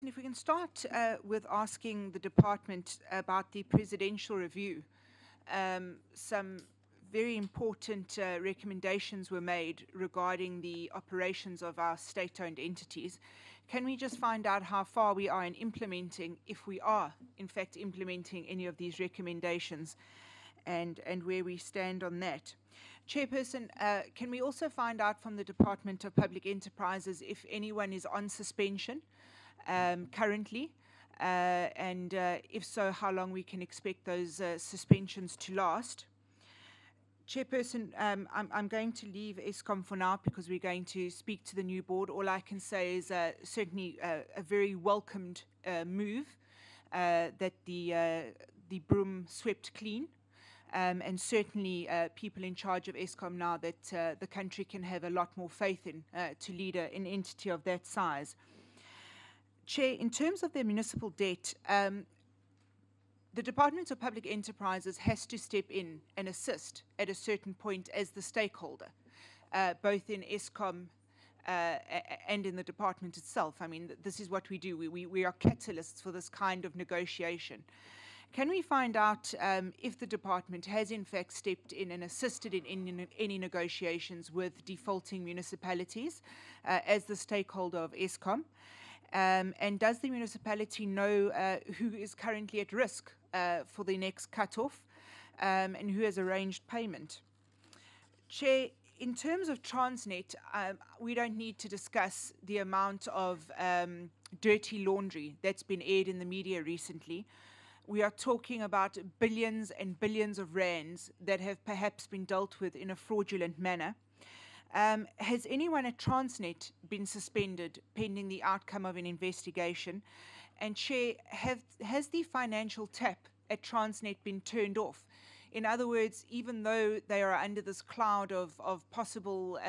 Chairperson, if we can start with asking the department about the presidential review. Some very important recommendations were made regarding the operations of our state-owned entities. Can we just find out how far we are in implementing, if we are in fact implementing any of these recommendations, and where we stand on that? Chairperson, can we also find out from the Department of Public Enterprises if anyone is on suspension currently, and if so, how long we can expect those suspensions to last? Chairperson, I'm going to leave Eskom for now because we're going to speak to the new board. All I can say is certainly a very welcomed move that the broom swept clean. And certainly people in charge of Eskom now that the country can have a lot more faith in to lead an entity of that size. Chair, in terms of their municipal debt, the Department of Public Enterprises has to step in and assist at a certain point as the stakeholder, both in Eskom and in the department itself. I mean, this is what we do. We are catalysts for this kind of negotiation. Can we find out if the department has in fact stepped in and assisted in any negotiations with defaulting municipalities as the stakeholder of Eskom? And does the municipality know who is currently at risk for the next cut-off and who has arranged payment? Chair, in terms of Transnet, we don't need to discuss the amount of dirty laundry that's been aired in the media recently. We are talking about billions and billions of rands that have perhaps been dealt with in a fraudulent manner. Has anyone at Transnet been suspended pending the outcome of an investigation? And Chair, has the financial tap at Transnet been turned off? In other words, even though they are under this cloud of possible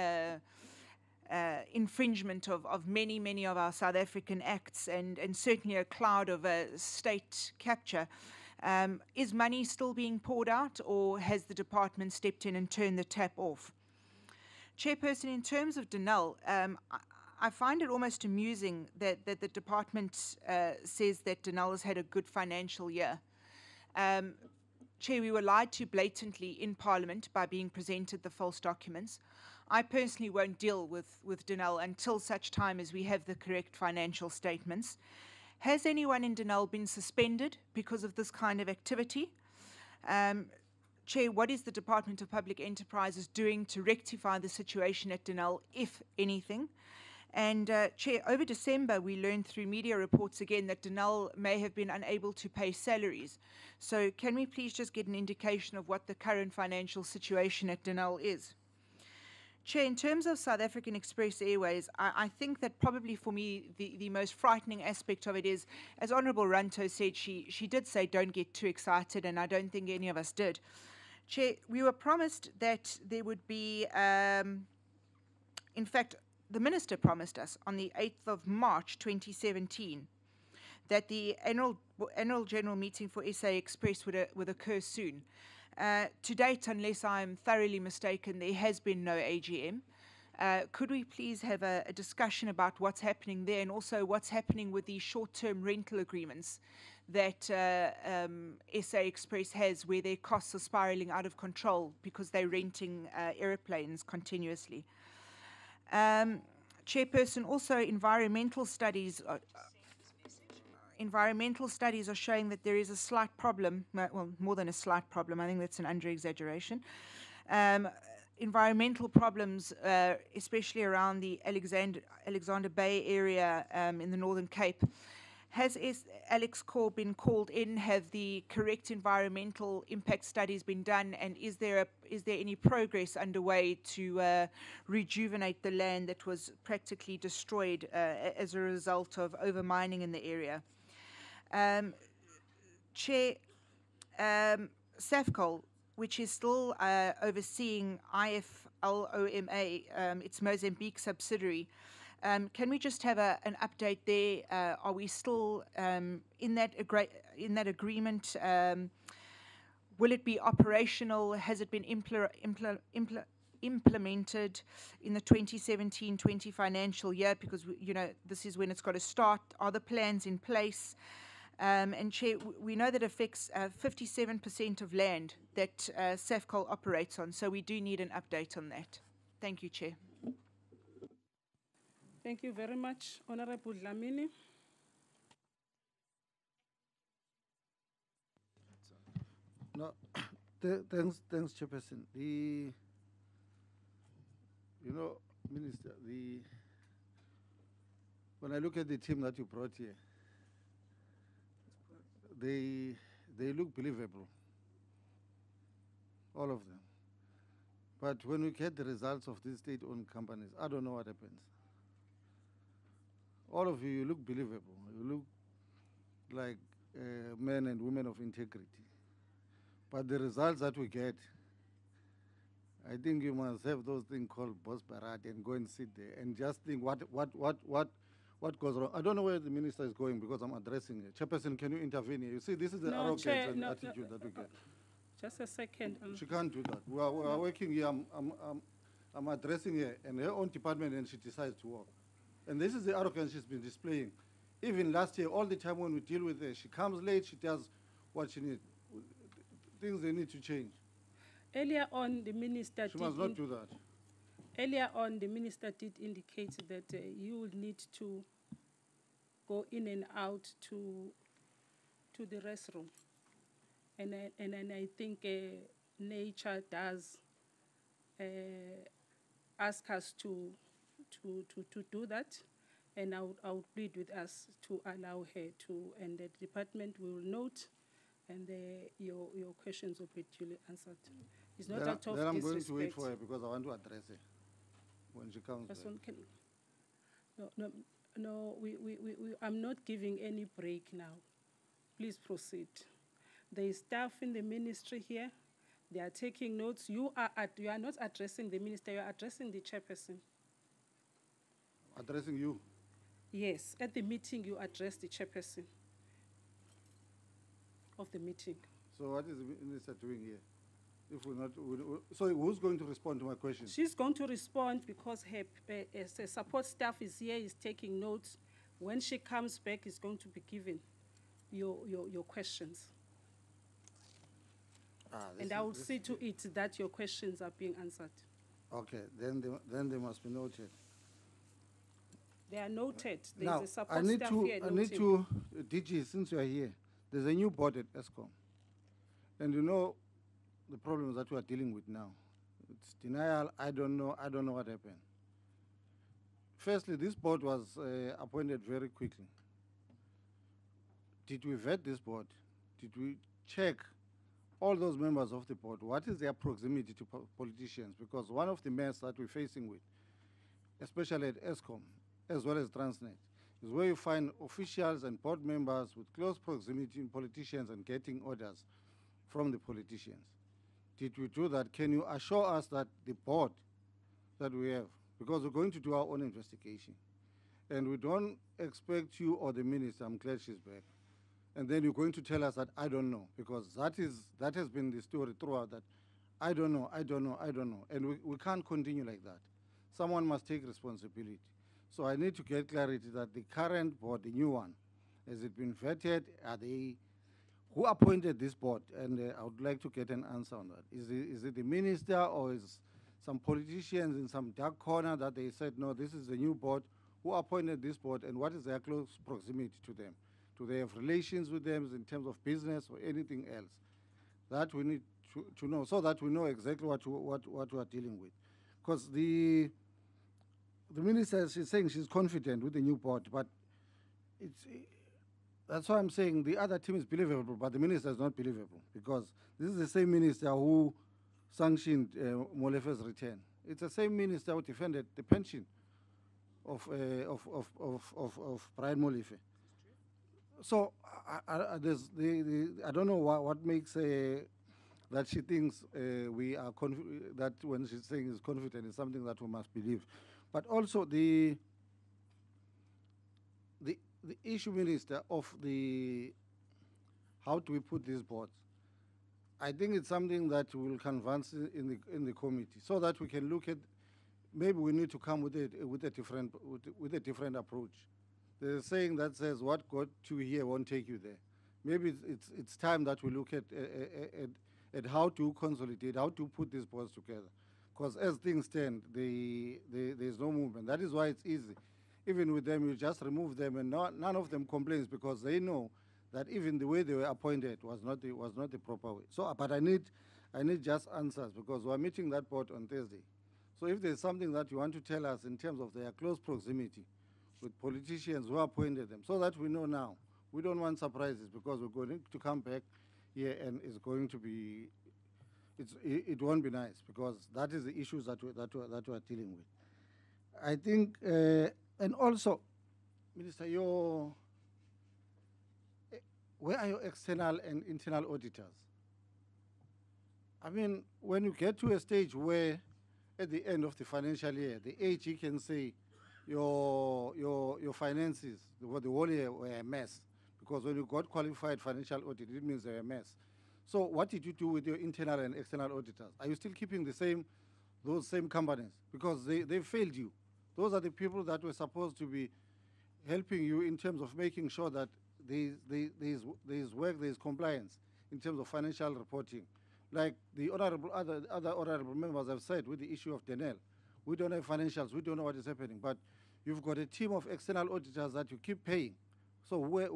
infringement of many of our South African acts and certainly a cloud of state capture, is money still being poured out, or has the department stepped in and turned the tap off? Chairperson, in terms of Denel, I find it almost amusing that the department says that Denel has had a good financial year. Chair, we were lied to blatantly in Parliament by being presented the false documents. I personally won't deal with Denel until such time as we have the correct financial statements. Has anyone in Denel been suspended because of this kind of activity? Chair, what is the Department of Public Enterprises doing to rectify the situation at Denel, if anything? And Chair, over December, we learned through media reports again that Denel may have been unable to pay salaries. So can we please just get an indication of what the current financial situation at Denel is? Chair, in terms of South African Express Airways, I think that probably for me the most frightening aspect of it is, as Honourable Ranto said, she did say don't get too excited, and I don't think any of us did. Chair, we were promised that there would be, in fact, the Minister promised us on the 8th of March 2017 that the annual general meeting for SA Express would occur soon. To date, unless I'm thoroughly mistaken, there has been no AGM. Could we please have a discussion about what's happening there, and also what's happening with the short-term rental agreements that SA Express has, where their costs are spiraling out of control because they're renting airplanes continuously? Chairperson, also environmental studies are showing that there is a slight problem, well, more than a slight problem, I think that's an under-exaggeration. Environmental problems, especially around the Alexander Bay area in the Northern Cape. Has Alex Corr been called in? Have the correct environmental impact studies been done? And is there any progress underway to rejuvenate the land that was practically destroyed as a result of overmining in the area? Chair, SAFCOL, which is still overseeing IFLOMA, its Mozambique subsidiary, can we just have an update there? Are we still in that agreement? Will it be operational? Has it been implemented in the 2017-20 financial year? Because, this is when it's got to start. Are the plans in place? And Chair, we know that affects 57% of land that SAFCOL operates on, so we do need an update on that. Thank you, Chair. Thank you very much, Honorable Dlamini. No, thanks, Chairperson. Minister, when I look at the team that you brought here, they look believable, all of them. But when we get the results of these state-owned companies, I don't know what happens. All of you look believable. You look like men and women of integrity. But the results that we get, I think you must have those things called boss barat and go and sit there and just think what goes wrong. I don't know where the minister is going because I'm addressing it. Chairperson, can you intervene here? You see, this is the arrogance Chair, and attitude that we get. Just a second. She can't do that. We are working here. I'm addressing her and her own department, and she decides to work. And this is the arrogance she's been displaying. Even last year, all the time when we deal with her, she comes late, she does what she needs. Things they need to change. Earlier on, the minister She must not do that. Earlier on, the minister did indicate that you will need to go in and out to the restroom. And I think nature does ask us to do that, and I would plead with us to allow her to, and the department will note, and your questions will be duly answered. It's not out of disrespect. Then I'm going to wait for her because I want to address her when she comes back. No, I'm not giving any break now. Please proceed. There is staff in the ministry here. They are taking notes. You are not addressing the minister, you are addressing the chairperson. Addressing you? Yes, at the meeting you address the chairperson of the meeting. So what is the minister doing here? If we're not, so who's going to respond to my question? She's going to respond because her support staff is here, is taking notes. When she comes back, is going to be given your questions. And I will see to it that your questions are being answered. Okay, then they must be noted. They are noted. There's now, a support staff here. I need to, DG, since you are here, there's a new board at ESCOM. And you know the problems that we are dealing with now. It's denial, I don't know what happened. Firstly, this board was appointed very quickly. Did we vet this board? Did we check all those members of the board? What is their proximity to politicians? Because one of the mess that we're facing with, especially at ESCOM, as well as Transnet, is where you find officials and board members with close proximity to politicians and getting orders from the politicians. Did we do that? Can you assure us that the board that we have, because we're going to do our own investigation, and we don't expect you or the minister, I'm glad she's back, and then you're going to tell us that I don't know, because that has been the story throughout, that I don't know, and we can't continue like that. Someone must take responsibility. So I need to get clarity that the current board, the new one, has it been vetted? Who appointed this board? And I would like to get an answer on that. Is it the minister, or is some politicians in some dark corner that they said, no, this is the new board? Who appointed this board, and what is their close proximity to them? Do they have relations with them in terms of business or anything else? That we need to know, so that we know exactly what we are dealing with. Because the minister, she's saying she's confident with the new board, but that's why I'm saying the other team is believable, but the minister is not believable, because this is the same minister who sanctioned Molefe's return. It's the same minister who defended the pension of Brian Molefe. So I don't know what makes that she thinks we are that when she's saying is confident is something that we must believe. But also the issue, minister, of how do we put these boards? I think it's something that we'll converse in the committee so that we can look at. Maybe we need to come with a different approach. There's a saying that says, "What got you here won't take you there." Maybe it's time that we look at how to consolidate, how to put these boards together. Because as things stand, there's no movement. That is why it's easy. Even with them, you just remove them, and none of them complains because they know that even the way they were appointed was not the proper way. So, but I need just answers because we're meeting that board on Thursday. So if there's something that you want to tell us in terms of their close proximity with politicians who appointed them, so that we know now. We don't want surprises because we're going to come back here and it's going to be, it won't be nice because that is the issues that we're dealing with. I think, and also, Minister, where are your external and internal auditors? I mean, when you get to a stage where at the end of the financial year, the AG can say your finances for the whole year were a mess. Because when you got qualified financial audit, it means they're a mess. So what did you do with your internal and external auditors? Are you still keeping those same companies? Because they failed you. Those are the people that were supposed to be helping you in terms of making sure that there's work, there's compliance in terms of financial reporting. Like the other honorable members have said with the issue of Denel, we don't have financials, we don't know what is happening, but you've got a team of external auditors that you keep paying. So where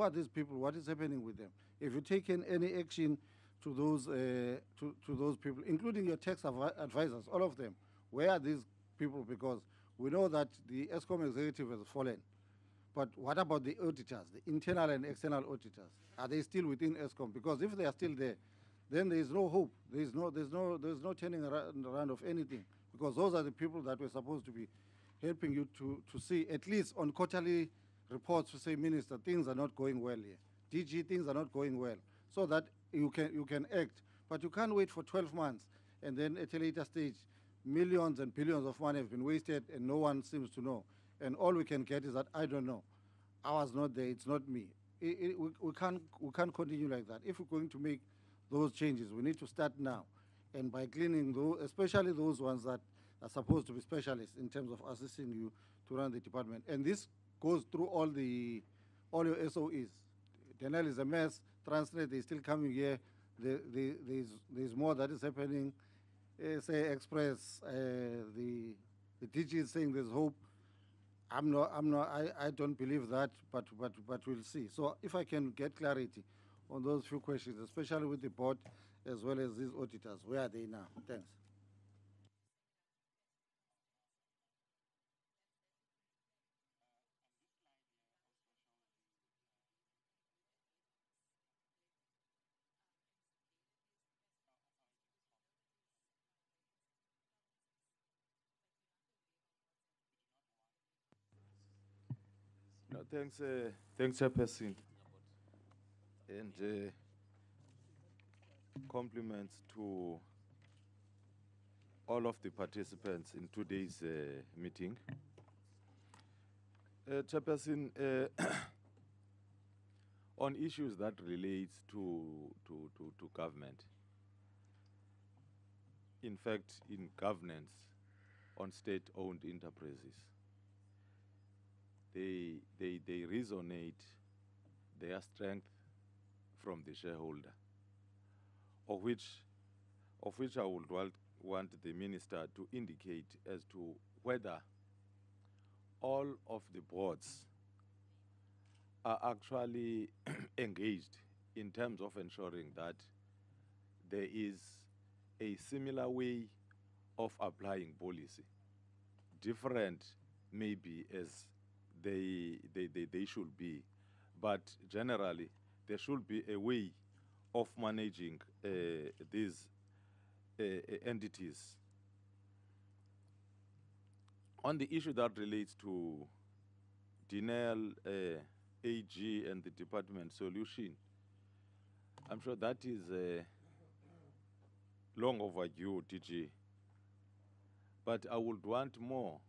are these people? What is happening with them? If you've taken any action to those people, including your tax advisors, all of them, where are these people? Because we know that the ESCOM executive has fallen. But what about the auditors, the internal and external auditors? Are they still within ESCOM? Because if they are still there, then there is no hope. There's no turning around of anything. Because those are the people that were supposed to be helping you to see, at least on quarterly reports, to say, Minister, things are not going well here. DG, things are not going well. So that you can act. But you can't wait for 12 months and then at a later stage, millions and billions of money have been wasted and no one seems to know. And all we can get is that, I don't know. I was not there, it's not me. We can't continue like that. If we're going to make those changes, we need to start now. And by cleaning those, especially those ones that are supposed to be specialists in terms of assisting you to run the department. And this goes through all your SOEs. Denel is a mess. Transnet is still coming here. There's more that is happening. Say Express, the DG is saying there's hope. I don't believe that, but we'll see. So if I can get clarity on those few questions, especially with the board as well as these auditors, where are they now? Thanks. No, thanks, Chairperson, and compliments to all of the participants in today's meeting. Chairperson, on issues that relates to government, in fact, in governance on state-owned enterprises, they resonate their strength from the shareholder, of which I would want the minister to indicate as to whether all of the boards are actually engaged in terms of ensuring that there is a similar way of applying policy, different maybe as they should be, but generally there should be a way of managing these entities. On the issue that relates to Denel, AG and the department solution, I'm sure that is long overdue, DG. But I would want more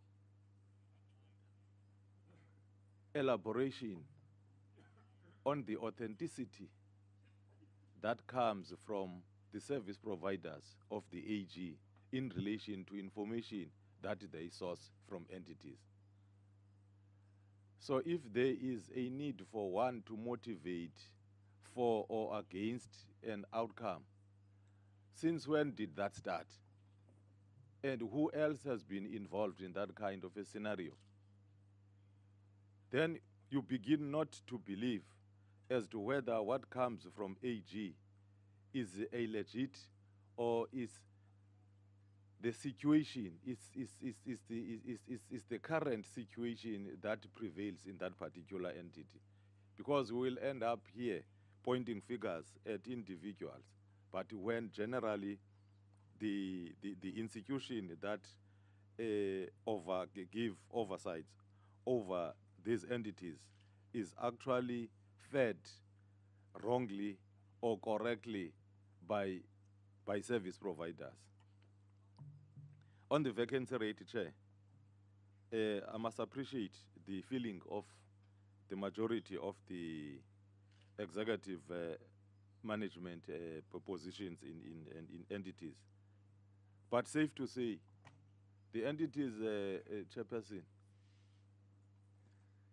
elaboration on the authenticity that comes from the service providers of the AG in relation to information that they source from entities. So if there is a need for one to motivate for or against an outcome, since when did that start? And who else has been involved in that kind of a scenario? Then you begin not to believe as to whether what comes from AG is a legit or is the situation, is the current situation that prevails in that particular entity. Because we will end up here pointing fingers at individuals, but when generally the institution that give oversights over these entities is actually fed wrongly or correctly by service providers. On the vacancy rate, Chair, I must appreciate the feeling of the majority of the executive management positions in entities. But safe to say, the entities, chairperson,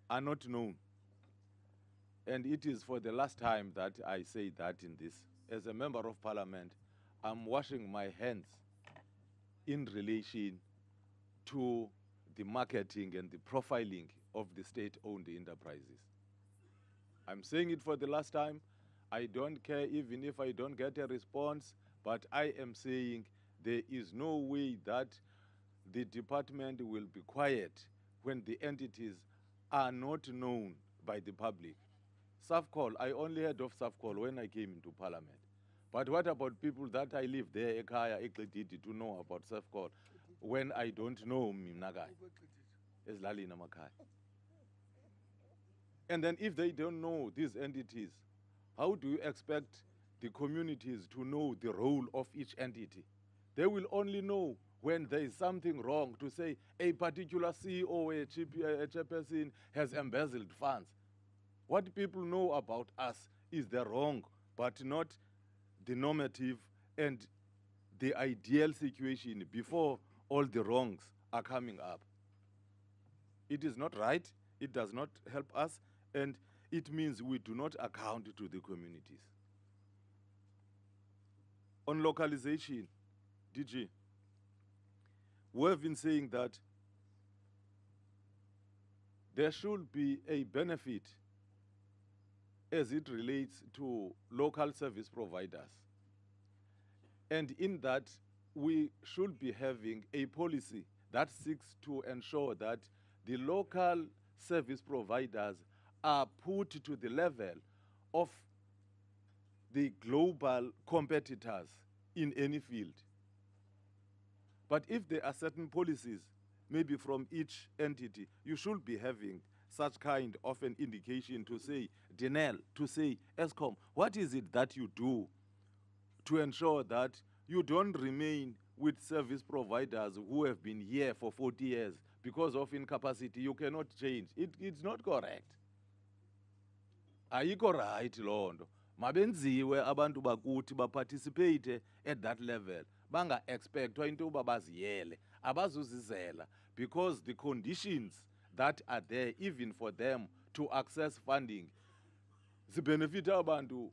are not known. And it is for the last time that I say that in this. As a member of parliament, I'm washing my hands in relation to the marketing and the profiling of the state-owned enterprises. I'm saying it for the last time. I don't care even if I don't get a response, but I am saying there is no way that the department will be quiet when the entities are not known by the public. SAFCOL, I only heard of SAFCOL when I came into parliament. But what about people that I live there, Ekaya, Ekledidi, to know about SAFCOL when I don't know Mnagai? Ezilalini emakhaya. And then if they don't know these entities, how do you expect the communities to know the role of each entity? They will only know when there is something wrong to say a particular CEO or a chairperson has embezzled funds. What people know about us is the wrong, but not the normative and the ideal situation before all the wrongs are coming up. It is not right, it does not help us, and it means we do not account to the communities. On localization, DG, we have been saying that there should be a benefit as it relates to local service providers. And in that, we should be having a policy that seeks to ensure that the local service providers are put to the level of the global competitors in any field. But if there are certain policies, maybe from each entity, you should be having such kind of an indication to say, Denel, to say, ESCOM, what is it that you do to ensure that you don't remain with service providers who have been here for 40 years because of incapacity? You cannot change. It's not correct. Ayikho right loo nto. Mabenziwe abantu bakuthi participate at that level. Banga expectwa into uba baziyele, abazuzizela, because the conditions that are there, even for them to access funding, zibenefita abantu.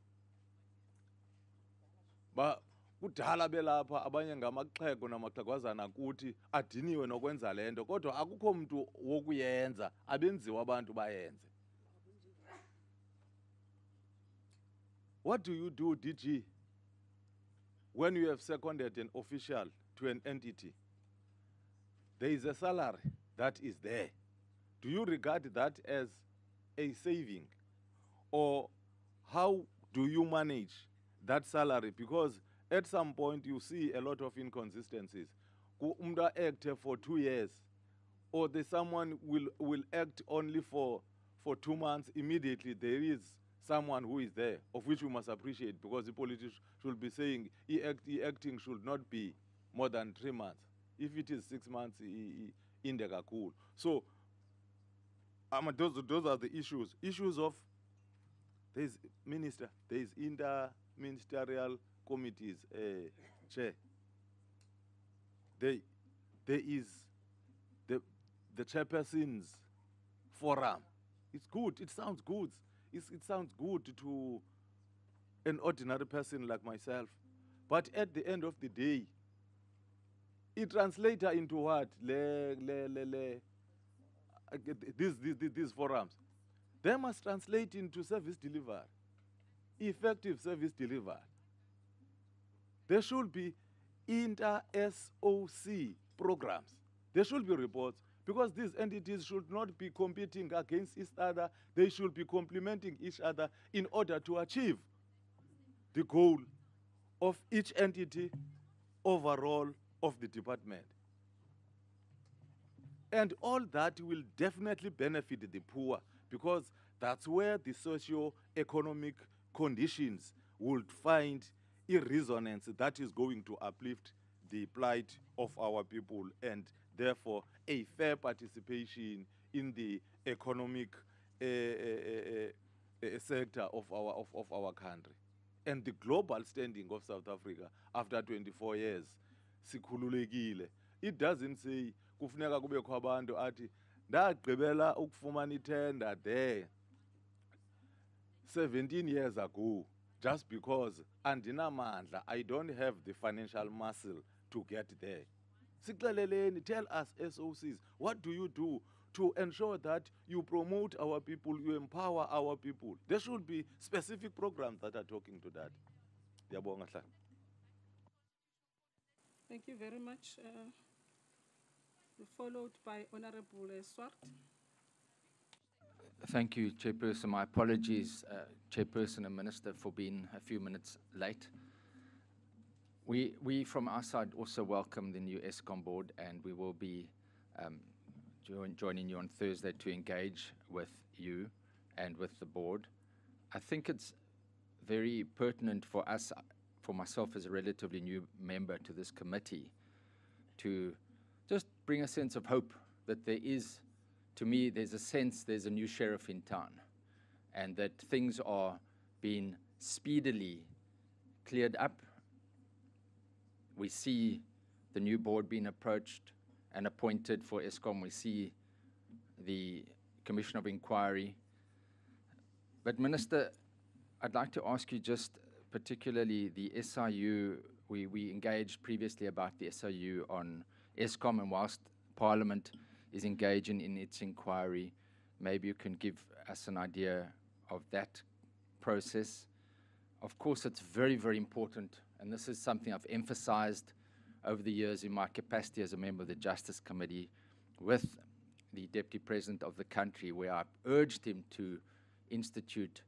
Kudala belapha abanye ngamaxhego namaxhegwazana kuthi adiniwe nokwenza lento, kodwa akukho mntu wokuyenza, abenziwa abantu bayenze. What do you do, DG, when you have seconded an official to an entity? There is a salary that is there. Do you regard that as a saving? Or how do you manage that salary? Because at some point you see a lot of inconsistencies. Umda act for 2 years, or someone will act only for 2 months. Immediately there is someone who is there, of which we must appreciate, because the politician should be saying acting should not be more than 3 months. If it is 6 months, in the cool. So those are the issues. Issues of, there is minister, there is interministerial committees, Chair, there is the chairpersons forum. It's good. It sounds good. It sounds good to an ordinary person like myself. But at the end of the day, it translates into what? These forums. They must translate into service delivery, effective service delivery. There should be inter-SOC programs. There should be reports, because these entities should not be competing against each other. They should be complementing each other in order to achieve the goal of each entity overall of the department. And all that will definitely benefit the poor, because that's where the socio-economic conditions would find a resonance that is going to uplift the plight of our people, and therefore a fair participation in the economic sector of our country. And the global standing of South Africa after 24 years, sikhululekile. It doesn't say kufuneka kubekho abantu athi ndagqibela ukufumana itender there 17 years ago, just because andinamandla, I don't have the financial muscle to get there. Sikleleleni, tell us SOCs, what do you do to ensure that you promote our people, you empower our people? There should be specific programs that are talking to that. Ngiyabonga, Hlanga. Thank you very much. Followed by Honorable Swart. Thank you, Chairperson. My apologies, Chairperson and Minister, for being a few minutes late. We from our side also welcome the new ESCOM board, and we will be joining you on Thursday to engage with you and with the board. I think it's very pertinent for us, for myself as a relatively new member to this committee, to just bring a sense of hope that there is, to me, there's a sense there's a new sheriff in town, and that things are being speedily cleared up. We see the new board being approached and appointed for ESCOM. We see the Commission of Inquiry. But Minister, I'd like to ask you just particularly the SIU. We engaged previously about the SIU on ESCOM, and whilst Parliament is engaging in its inquiry, maybe you can give us an idea of that process. Of course, it's very, very important, and this is something I've emphasized over the years in my capacity as a member of the Justice Committee with the Deputy President of the country, where I urged him to institute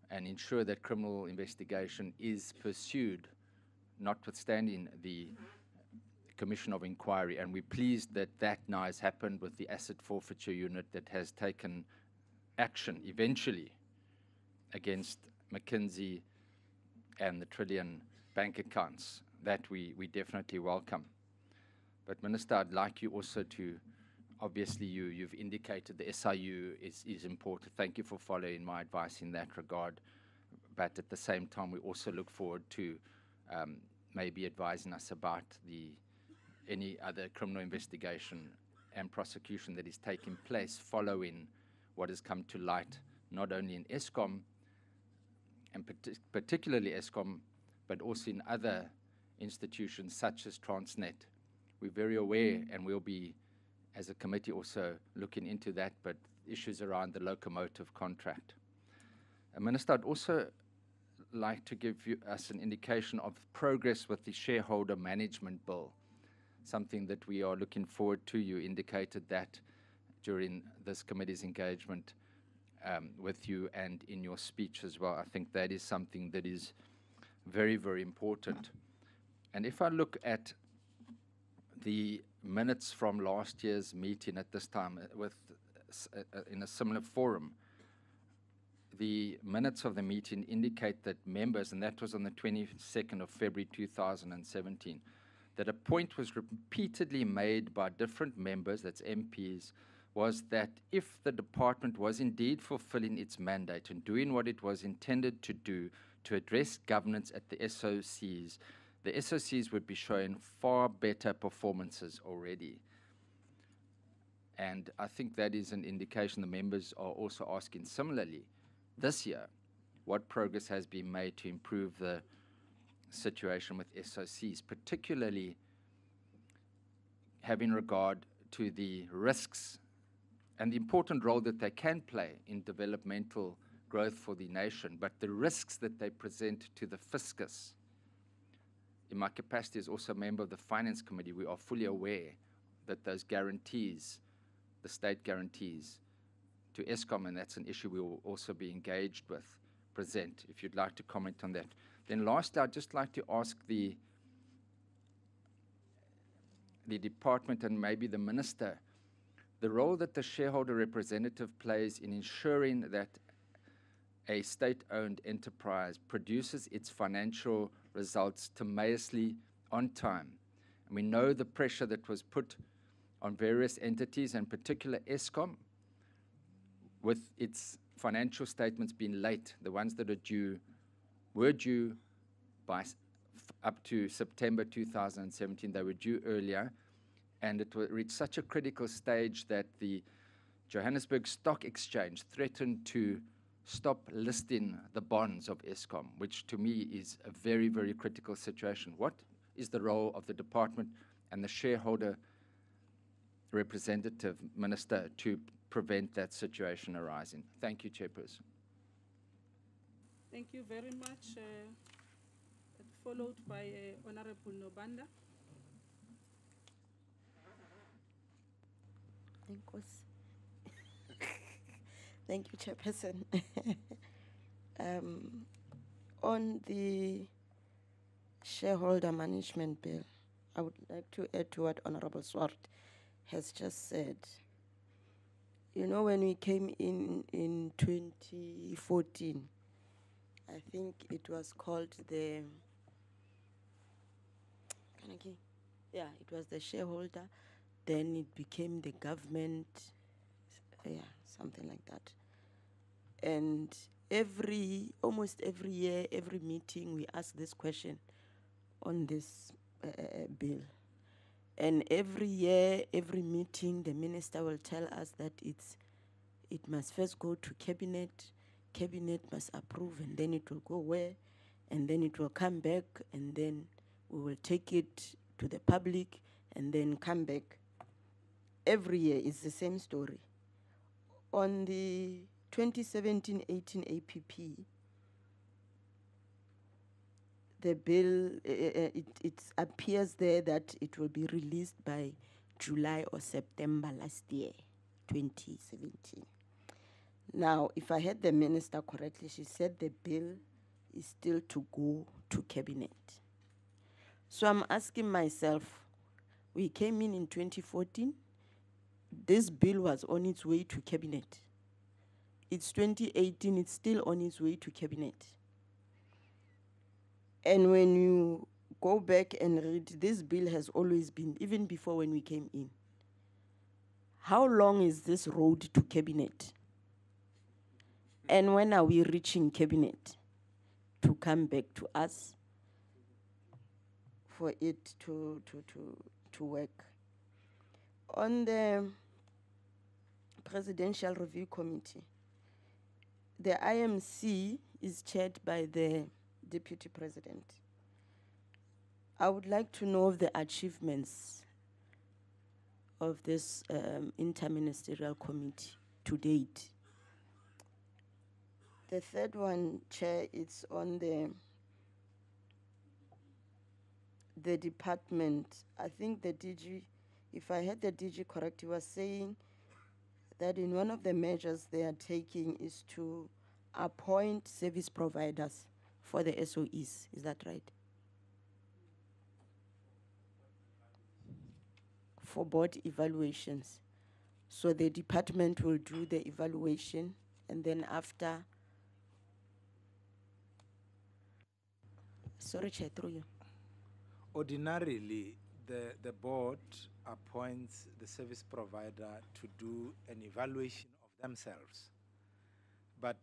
and ensure that criminal investigation is pursued, notwithstanding the Commission of Inquiry. And we're pleased that that now has happened with the asset forfeiture unit that has taken action eventually against McKinsey and the trillion bank accounts. That we definitely welcome. But Minister, I'd like you also to, obviously you've indicated the SIU is important. Thank you for following my advice in that regard. But at the same time, we also look forward to maybe advising us about any other criminal investigation and prosecution that is taking place following what has come to light, not only in ESCOM, and particularly ESCOM, but also in other institutions such as Transnet. We're very aware, and we'll be, as a committee, also looking into that, but issues around the locomotive contract. Minister, I'd also like to give us an indication of progress with the shareholder management bill, something that we are looking forward to. You indicated that during this committee's engagement with you and in your speech as well. I think that is something that is very, very important. And if I look at the minutes from last year's meeting at this time in a similar forum, the minutes of the meeting indicate that members, and that was on the 22nd of February 2017, that a point was repeatedly made by different members, that's MPs, was that if the department was indeed fulfilling its mandate and doing what it was intended to do to address governance at the SOCs would be showing far better performances already. And I think that is an indication the members are also asking similarly this year what progress has been made to improve the situation with SOCs, particularly having regard to the risks and the important role that they can play in developmental growth for the nation, but the risks that they present to the fiscus. In my capacity as also a member of the Finance Committee, we are fully aware that those guarantees, the state guarantees to Eskom, and that's an issue we will also be engaged with, present, if you'd like to comment on that. Then lastly, I'd just like to ask the department and maybe the minister, the role that the shareholder representative plays in ensuring that a state-owned enterprise produces its financial results tenacious on time. And we know the pressure that was put on various entities, and particular Eskom, with its financial statements being late, the ones that are were due by up to September 2017. They were due earlier, and it reached such a critical stage that the Johannesburg Stock Exchange threatened to stop listing the bonds of Eskom, which to me is a very, very critical situation. What is the role of the department and the shareholder representative, Minister, to prevent that situation arising? Thank you, Chairperson. Thank you very much. Followed by Honorable Nobanda. Thank you, Chairperson. On the shareholder management bill, I would like to add to what Honorable Swart has just said. You know, when we came in 2014, I think it was called it was the shareholder, then it became the government, something like that. And almost every year, every meeting, we ask this question on this bill. And every year, every meeting, the minister will tell us that it must first go to cabinet must approve, and then it will go where, and then it will come back, and then we will take it to the public, and then come back. Every year it's the same story. On the 2017-18 APP, the bill, it appears there that it will be released by July or September last year, 2017. Now, if I heard the minister correctly, she said the bill is still to go to cabinet. So I'm asking myself, we came in 2014, this bill was on its way to cabinet. It's 2018, it's still on its way to cabinet. And when you go back and read, this bill has always been, even before when we came in. How long is this road to cabinet? And when are we reaching cabinet to come back to us for it to work? On the Presidential Review Committee, the IMC is chaired by the Deputy President. I would like to know of the achievements of this interministerial committee to date. The third one, Chair, it's on the department. I think the DG, if I heard the DG correct, he was saying that in one of the measures they are taking is to appoint service providers for the SOEs. Is that right? For board evaluations. So the department will do the evaluation, and then after. Sorry, Chair, through you. Ordinarily, the board appoints the service provider to do an evaluation of themselves. But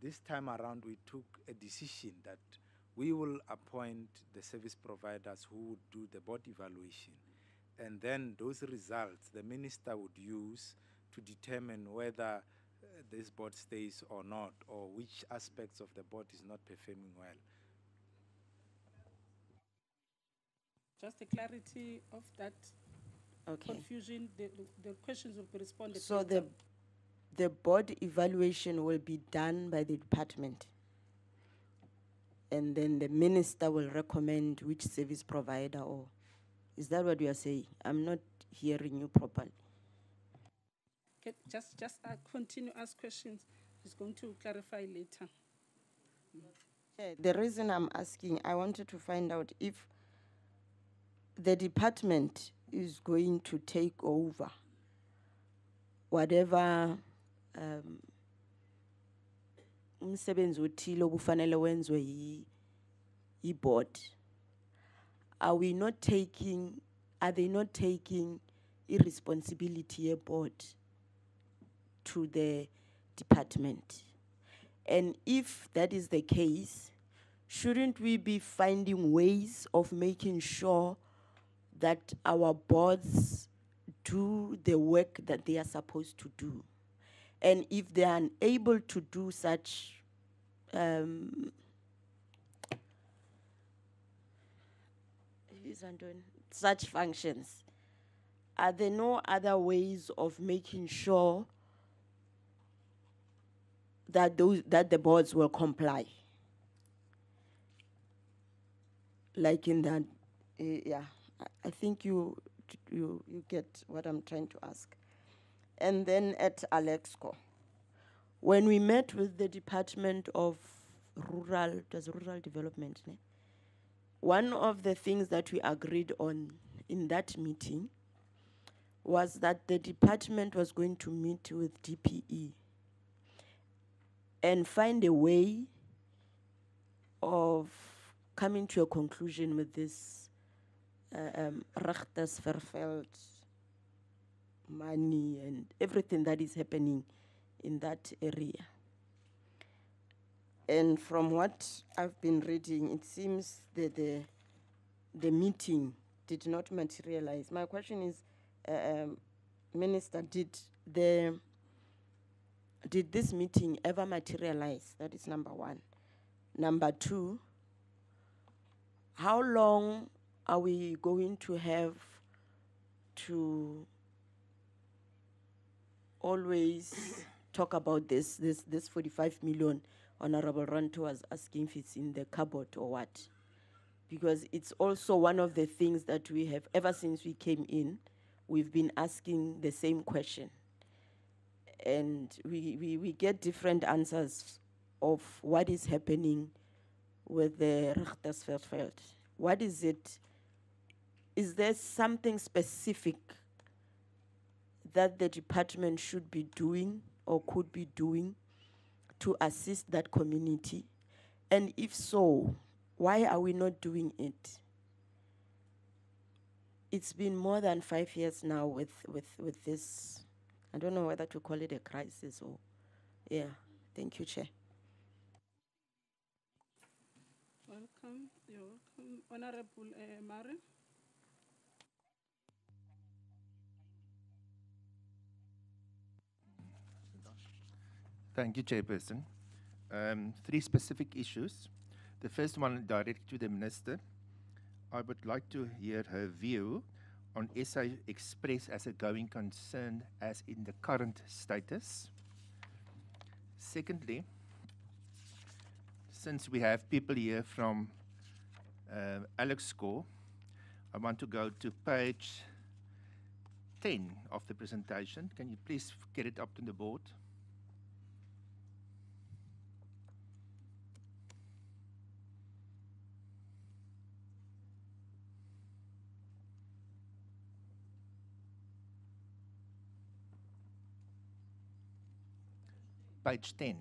this time around, we took a decision that we will appoint the service providers who would do the board evaluation. And then those results, the minister would use to determine whether this board stays or not, or which aspects of the board is not performing well. Just a clarity of that Okay. confusion, the questions will be responded So later. the board evaluation will be done by the department, and then the minister will recommend which service provider, or is that what you are saying? I'm not hearing you properly. Okay, just continue ask questions. He's going to clarify later. The reason I'm asking, I wanted to find out if the department is going to take over whatever umsebenzi othile obufanele wenziwe yi-board. Are they not taking irresponsibility board to the department? And if that is the case, shouldn't we be finding ways of making sure that our boards do the work that they are supposed to do? And if they are unable to do such such functions, are there no other ways of making sure that the boards will comply? Like in that, yeah, I think you get what I'm trying to ask. And then at Alexco, when we met with the Department of Rural Development, one of the things that we agreed on in that meeting was that the department was going to meet with DPE and find a way of coming to a conclusion with this Rachtasverveld money and everything that is happening in that area. And from what I've been reading, it seems that the meeting did not materialize. My question is, Minister, did this meeting ever materialize? That is number one. Number two, how long are we going to have to always talk about this 45 million Honorable Ranto was asking if it's in the cupboard or what? Because it's also one of the things that we have, ever since we came in, we've been asking the same question. And we get different answers of what is happening with the Rachtasverveld. What is it? Is there something specific that the department should be doing or could be doing to assist that community? And if so, why are we not doing it? It's been more than 5 years now with this. I don't know whether to call it a crisis or, yeah. Thank you, Chair. Welcome, you're welcome. Honorable Mare. Thank you, Chairperson. 3 specific issues. The first one directed to the Minister. I would like to hear her view on SA Express as a going concern as in the current status. Secondly, since we have people here from Alexco, I want to go to page 10 of the presentation. Can you please get it up to the board? Page 10.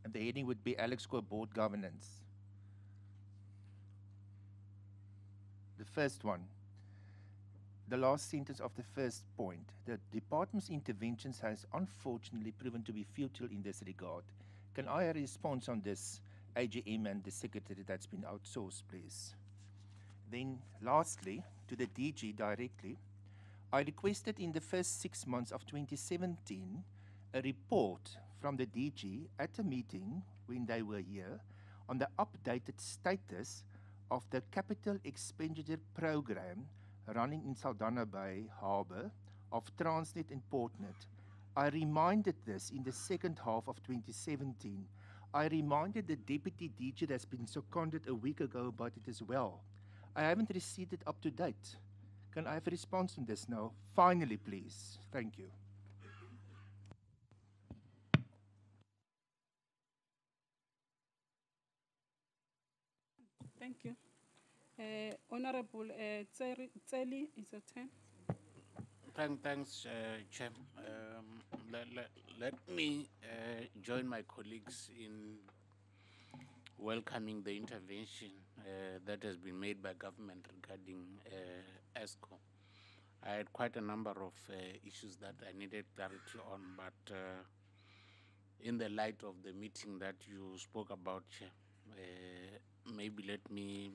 And the heading would be Alexco Board Governance. first one, the last sentence of the first point. The department's interventions has unfortunately proven to be futile in this regard. Can I have a response on this, AGM and the secretary that's been outsourced, please? Then, lastly, to the DG directly, I requested in the first 6 months of 2017 a report from the DG at a meeting when they were here on the updated status of the capital expenditure program running in Saldanha Bay Harbour of Transnet and Portnet. I reminded this in the second half of 2017. I reminded the deputy DG that's been seconded a week ago about it as well. I haven't received it up to date. Can I have a response on this now? Finally, please. Thank you. Thank you. Honorable Tseli, it's your turn. Thanks, Chair. Let me join my colleagues in welcoming the intervention that has been made by government regarding ESCOM. I had quite a number of issues that I needed clarity on, but in the light of the meeting that you spoke about, Chair, maybe let me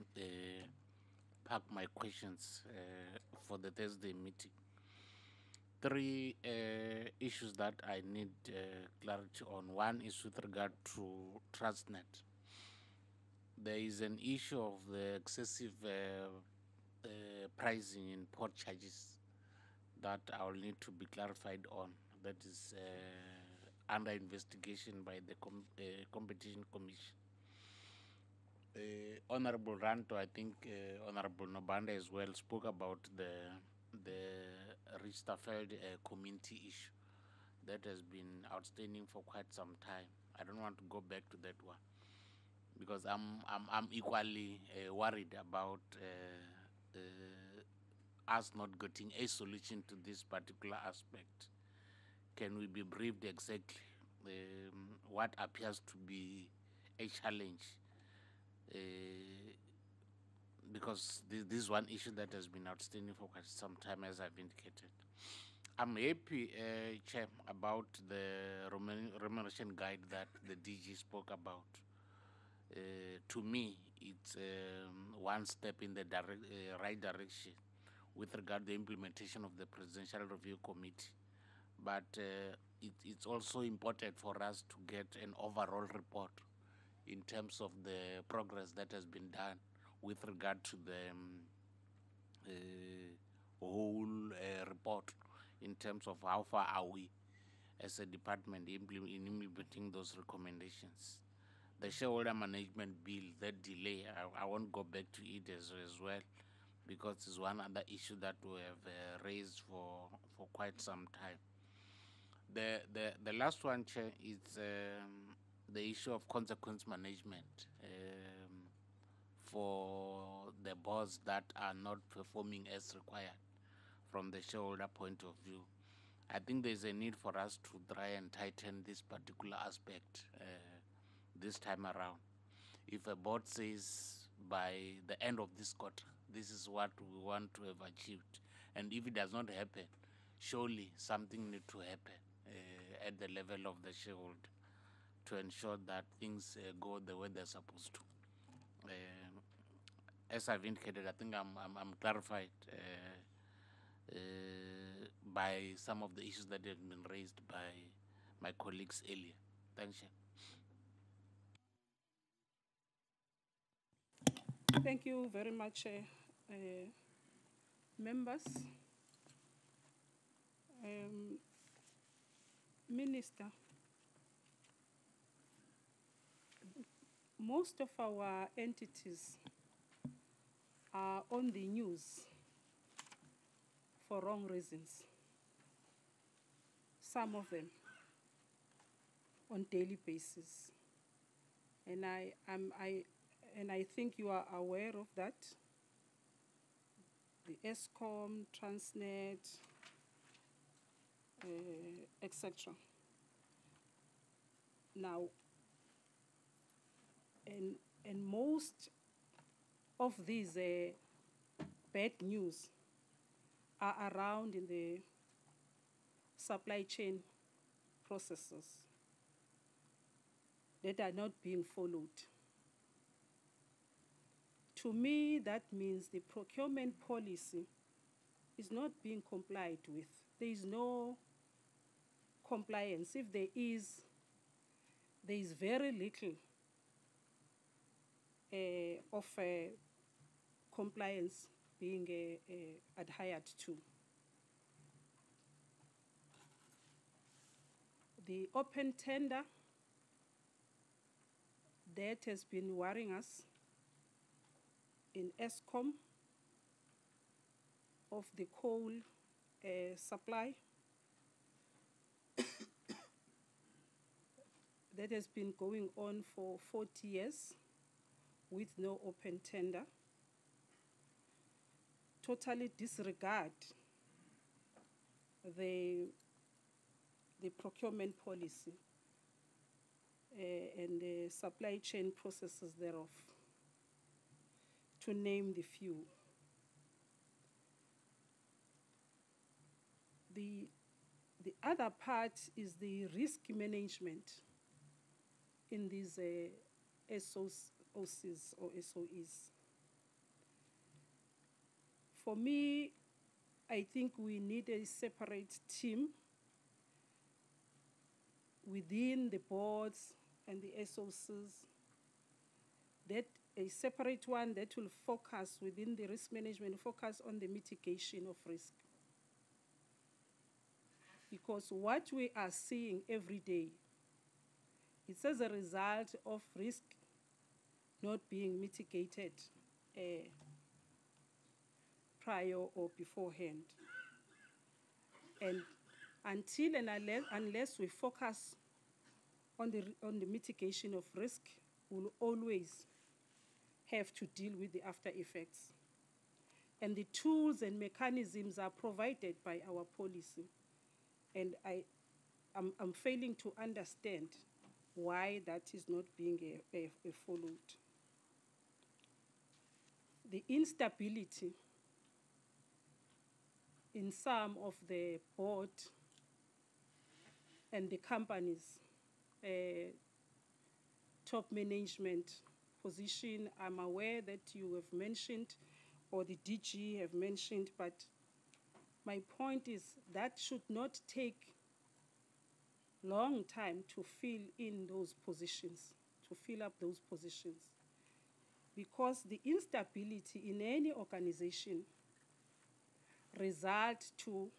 park my questions for the Thursday meeting. Three issues that I need clarity on. One is with regard to Transnet. There is an issue of the excessive pricing in port charges that I will need to be clarified on. That is under investigation by the Competition Commission. Honorable Ranto, I think Honorable Nobanda as well spoke about the Richterfeld community issue that has been outstanding for quite some time. I don't want to go back to that one because I'm equally worried about us not getting a solution to this particular aspect. Can we be briefed exactly what appears to be a challenge? Because this is one issue that has been outstanding for quite some time, as I've indicated. I'm happy, Chair, about the remuneration guide that the DG spoke about. To me, it's one step in the right direction with regard to the implementation of the Presidential Review Committee. But it's also important for us to get an overall report in terms of the progress that has been done with regard to the whole report in terms of how far are we as a department in implementing those recommendations. The shareholder management bill, that delay, I won't go back to it as well because it's one other issue that we have raised for quite some time. The last one, Chair, is the issue of consequence management for the boards that are not performing as required from the shareholder point of view. I think there's a need for us to try and tighten this particular aspect this time around. If a board says by the end of this quarter, this is what we want to have achieved, and if it does not happen, surely something needs to happen at the level of the shareholder to ensure that things go the way they're supposed to. As I've indicated, I think I'm clarified by some of the issues that have been raised by my colleagues earlier. Thanks, Chair. Thank you very much, members. Minister, most of our entities are on the news for wrong reasons. Some of them on daily basis. And I think you are aware of that. The ESCOM, Transnet, etc. Now, and most of these bad news are around in the supply chain processes that are not being followed. To me, that means the procurement policy is not being complied with. There is no compliance. If there is very little of compliance being adhered to. The open tender that has been worrying us in ESCOM of the coal supply that has been going on for 40 years with no open tender, totally disregard the procurement policy and the supply chain processes thereof, to name the few. The other part is the risk management in these SOCs or SOEs. For me, I think we need a separate team within the boards and the SOCs, that a separate one that will focus within the risk management, focus on the mitigation of risk. Because what we are seeing every day, it's as a result of risk not being mitigated prior or beforehand. And until and unless we focus on the mitigation of risk, we'll always have to deal with the after effects. And the tools and mechanisms are provided by our policy. And I'm failing to understand why that is not being followed. The instability in some of the board and the companies, top management position, I'm aware that you have mentioned, or the DG have mentioned, but my point is that should not take long time to fill in those positions, to fill up those positions. Because the instability in any organization results to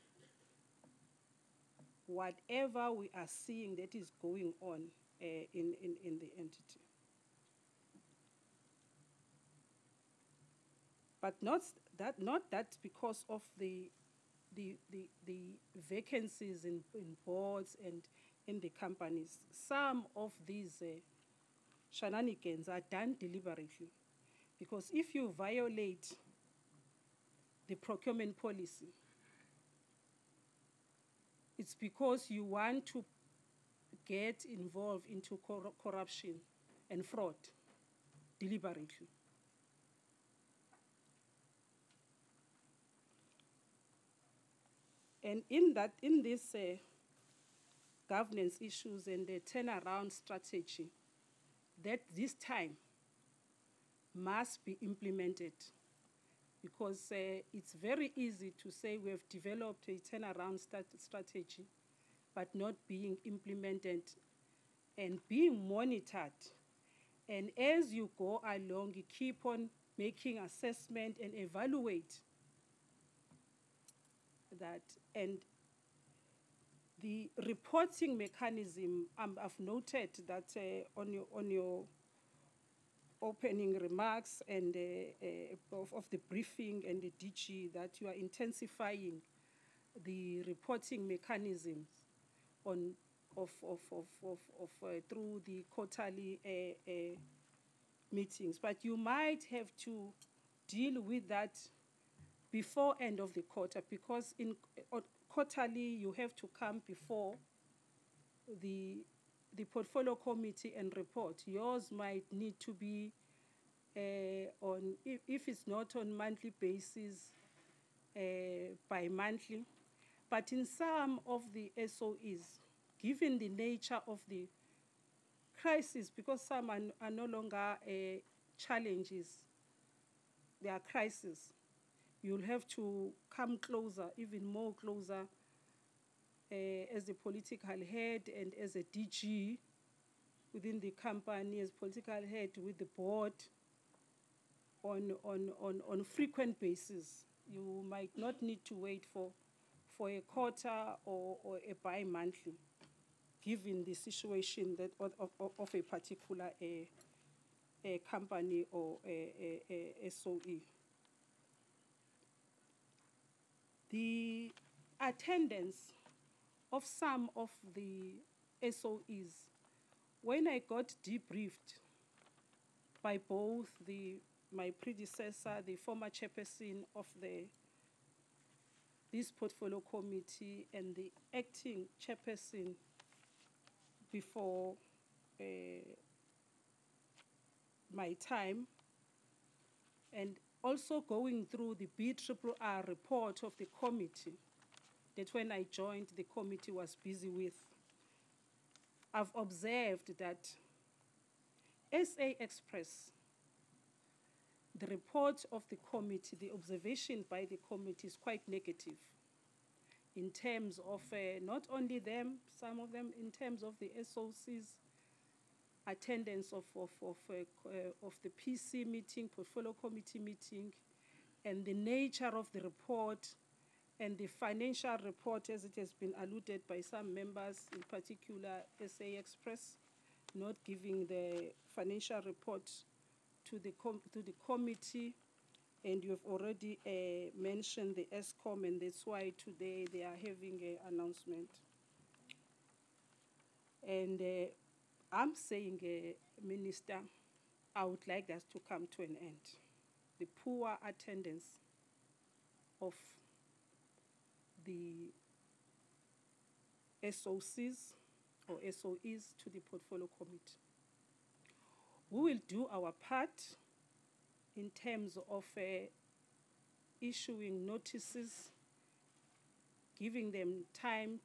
whatever we are seeing that is going on in the entity. But not that because of the vacancies in boards and in the companies. Some of these shenanigans are done deliberately. Because if you violate the procurement policy, it's because you want to get involved into corruption and fraud deliberately. And in this governance issues and the turnaround strategy, that this time must be implemented, because it's very easy to say we have developed a turnaround strategy, but not being implemented and being monitored. And as you go along, you keep on making assessment and evaluate that. And the reporting mechanism, I've noted that on your opening remarks and of the briefing and the DG, that you are intensifying the reporting mechanisms through the quarterly meetings. But you might have to deal with that before end of the quarter, because in quarterly you have to come before the portfolio committee and report. Yours might need to be if it's not on monthly basis, bi-monthly. But in some of the SOEs, given the nature of the crisis, because some are no longer challenges, they are crises, you'll have to come closer, even more closer, as a political head and as a DG within the company, as political head with the board on frequent basis. You might not need to wait for a quarter or a bi-monthly, given the situation that of a particular a company or a SOE. The attendance of some of the SOEs, when I got debriefed by both my predecessor, the former chairperson of this portfolio committee, and the acting chairperson before my time, and also going through the BRRR report of the committee that when I joined the committee was busy with, I've observed that SA Express, the report of the committee, the observation by the committee is quite negative in terms of not only them, some of them, in terms of the SOCs, attendance of the PC meeting, portfolio committee meeting, and the nature of the report and the financial report, as it has been alluded by some members, in particular SA Express, not giving the financial report to the committee, and you have already mentioned the ESCOM, and that's why today they are having an announcement. And I'm saying, Minister, I would like that to come to an end. The poor attendance of the SOCs or SOEs to the portfolio committee. We will do our part in terms of issuing notices, giving them time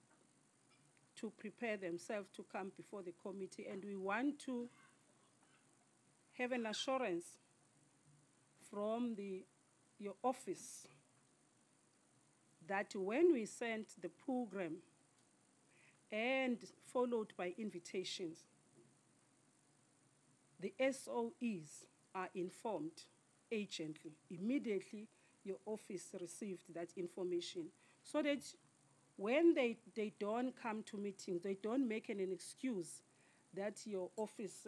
to prepare themselves to come before the committee, and we want to have an assurance from your office that when we send the program and followed by invitations, the SOEs are informed urgently. Immediately, your office received that information, so that when they don't come to meetings, they don't make an excuse that your office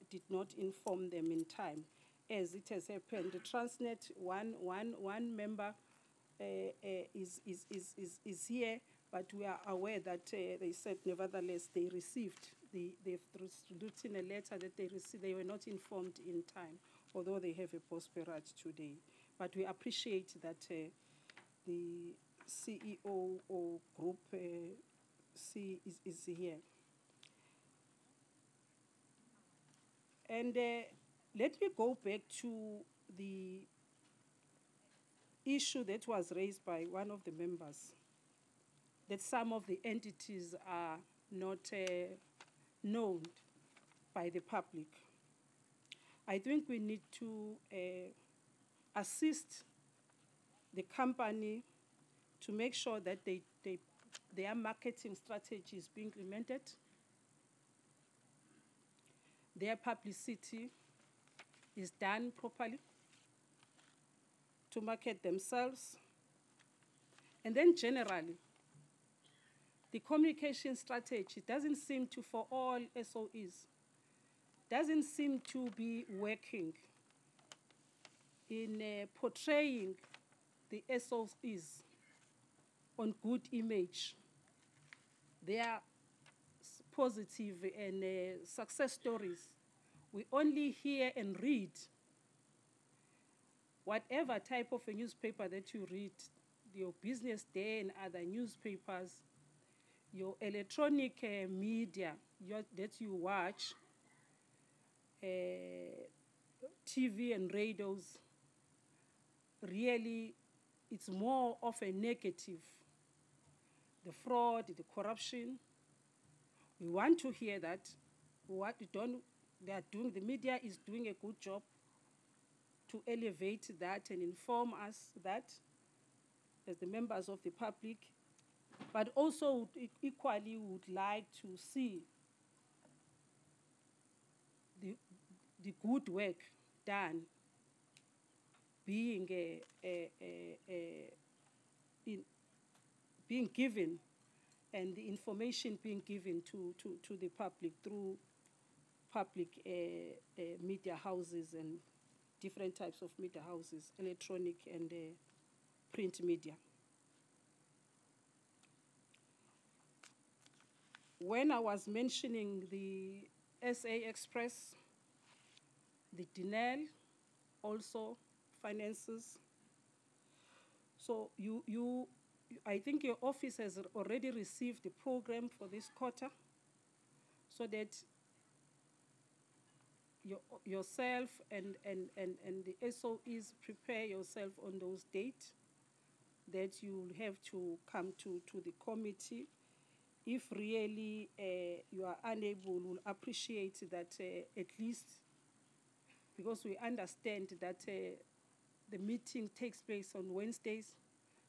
did not inform them in time, as it has happened. The Transnet, one member is here, but we are aware that they said nevertheless they received, they've written a letter that they were not informed in time, although they have a post-parade today. But we appreciate that the CEO or Group C is here. And let me go back to the issue that was raised by one of the members, that some of the entities are not known by the public. I think we need to assist the company to make sure that their marketing strategy is being implemented, their publicity is done properly to market themselves, and then generally, the communication strategy doesn't seem to, for all SOEs, doesn't seem to be working in portraying the SOEs on good image. They are positive and success stories. We only hear and read. Whatever type of a newspaper that you read, your Business Day and other newspapers, your electronic media that you watch, TV and radios, really, it's more of a negative. The fraud, the corruption. We want to hear that. What they are doing, the media is doing a good job to elevate that and inform us that as the members of the public, but also equally would like to see the good work done being being given, and the information being given to the public through public media houses and different types of media houses, electronic and print media. When I was mentioning the SA Express, the Dinel also finances. So I think your office has already received the program for this quarter, so that yourself and the SOEs prepare yourself on those dates that you'll have to come to the committee. If really you are unable, we'll appreciate that at least, because we understand that the meeting takes place on Wednesdays,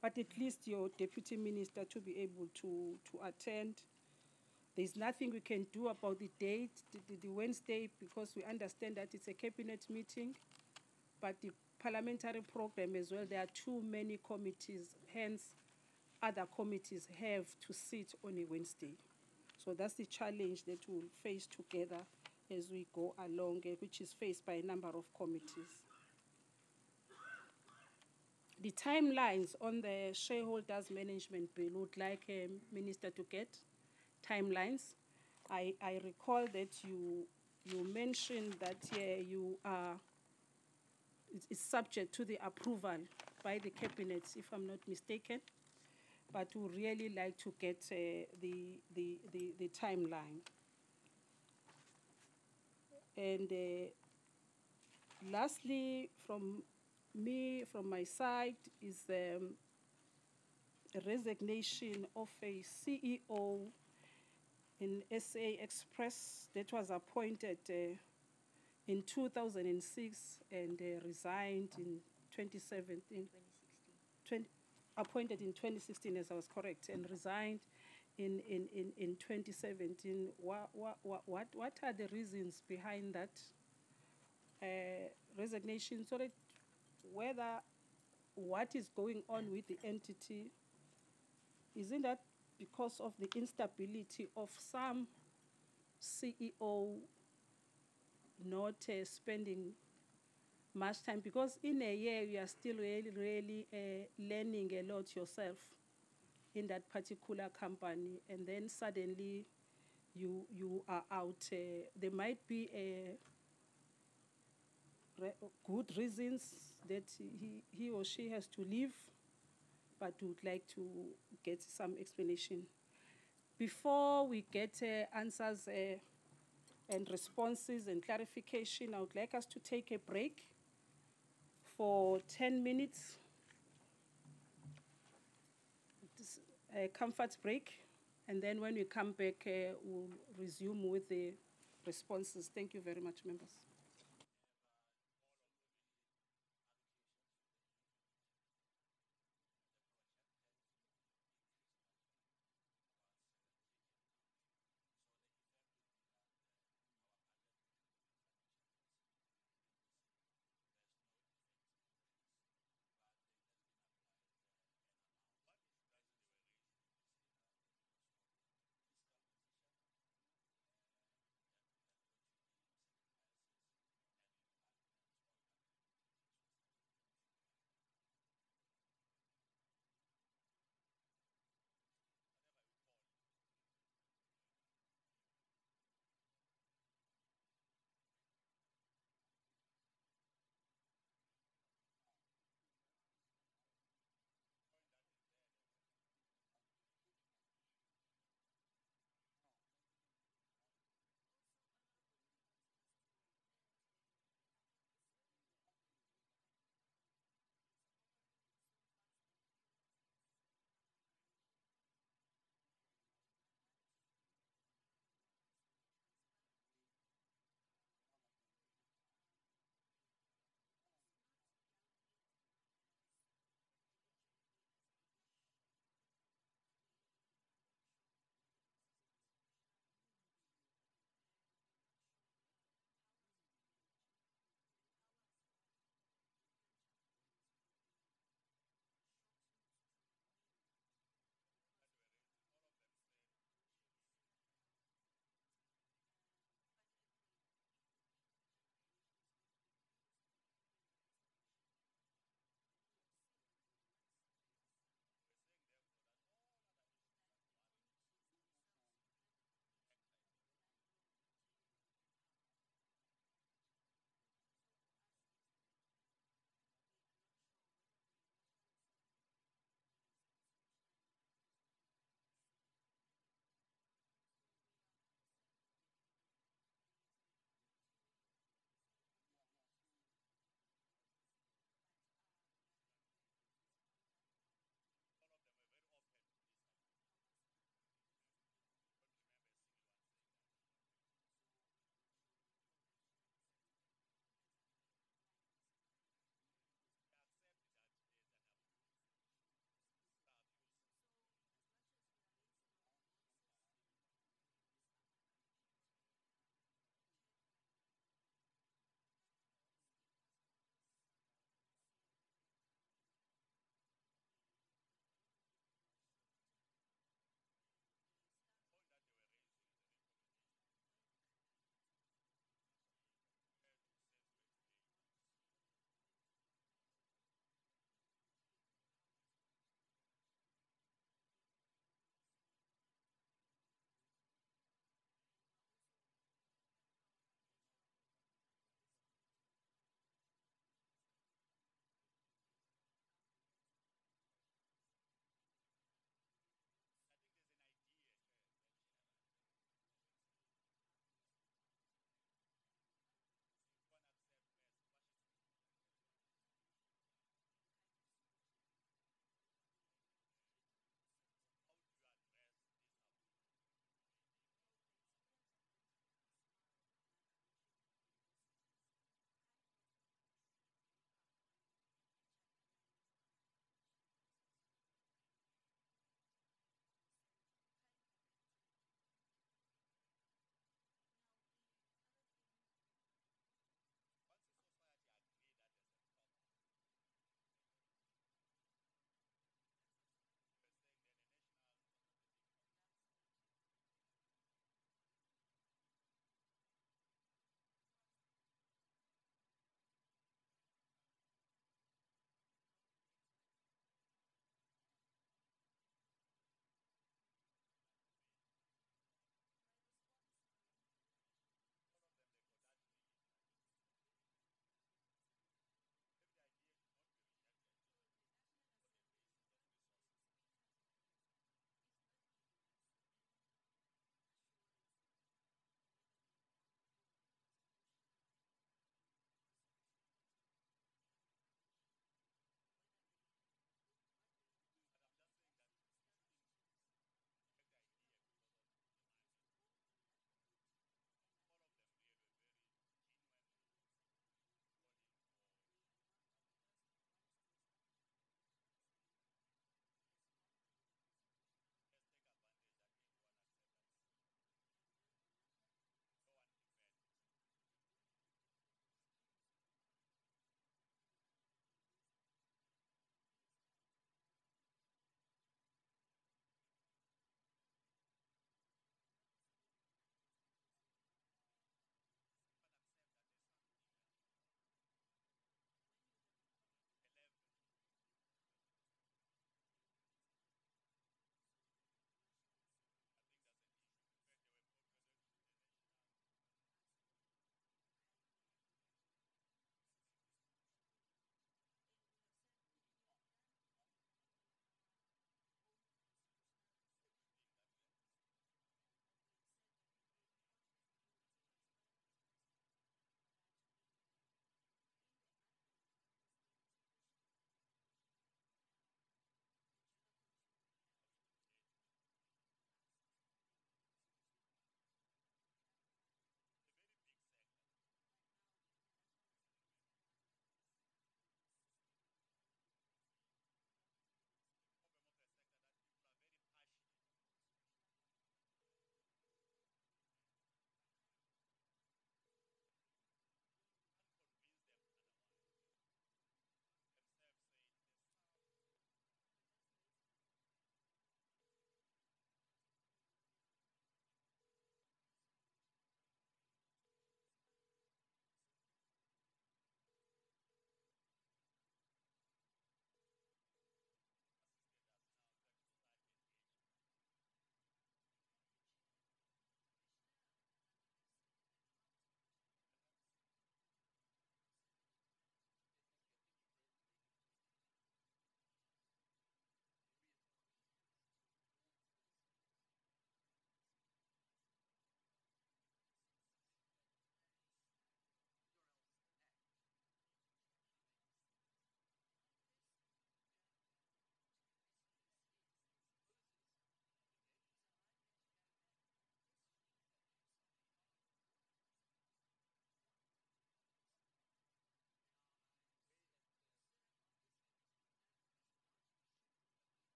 but at least your deputy minister to be able to attend. There's nothing we can do about the date, the Wednesday, because we understand that it's a cabinet meeting, but the parliamentary program as well, there are too many committees, hence other committees have to sit on a Wednesday. So that's the challenge that we'll face together as we go along, which is faced by a number of committees. The timelines on the shareholders management bill, would like a minister to get timelines. I recall that you mentioned that you are, it's subject to the approval by the cabinet, if I'm not mistaken, but we really like to get the timeline. And lastly, from my side, is a resignation of a CEO in SA Express that was appointed in 2006 and resigned in 2017. Appointed in 2016, as I was correct, and resigned in 2017. What are the reasons behind that resignation? So that whether what is going on with the entity, isn't that because of the instability of some CEO not spending much time? Because in a year you are still really learning a lot yourself in that particular company, and then suddenly you are out. There might be good reasons that he or she has to leave, but would like to get some explanation. Before we get answers and responses and clarification, I would like us to take a break for 10 minutes, a comfort break, and then when we come back, we'll resume with the responses. Thank you very much, members.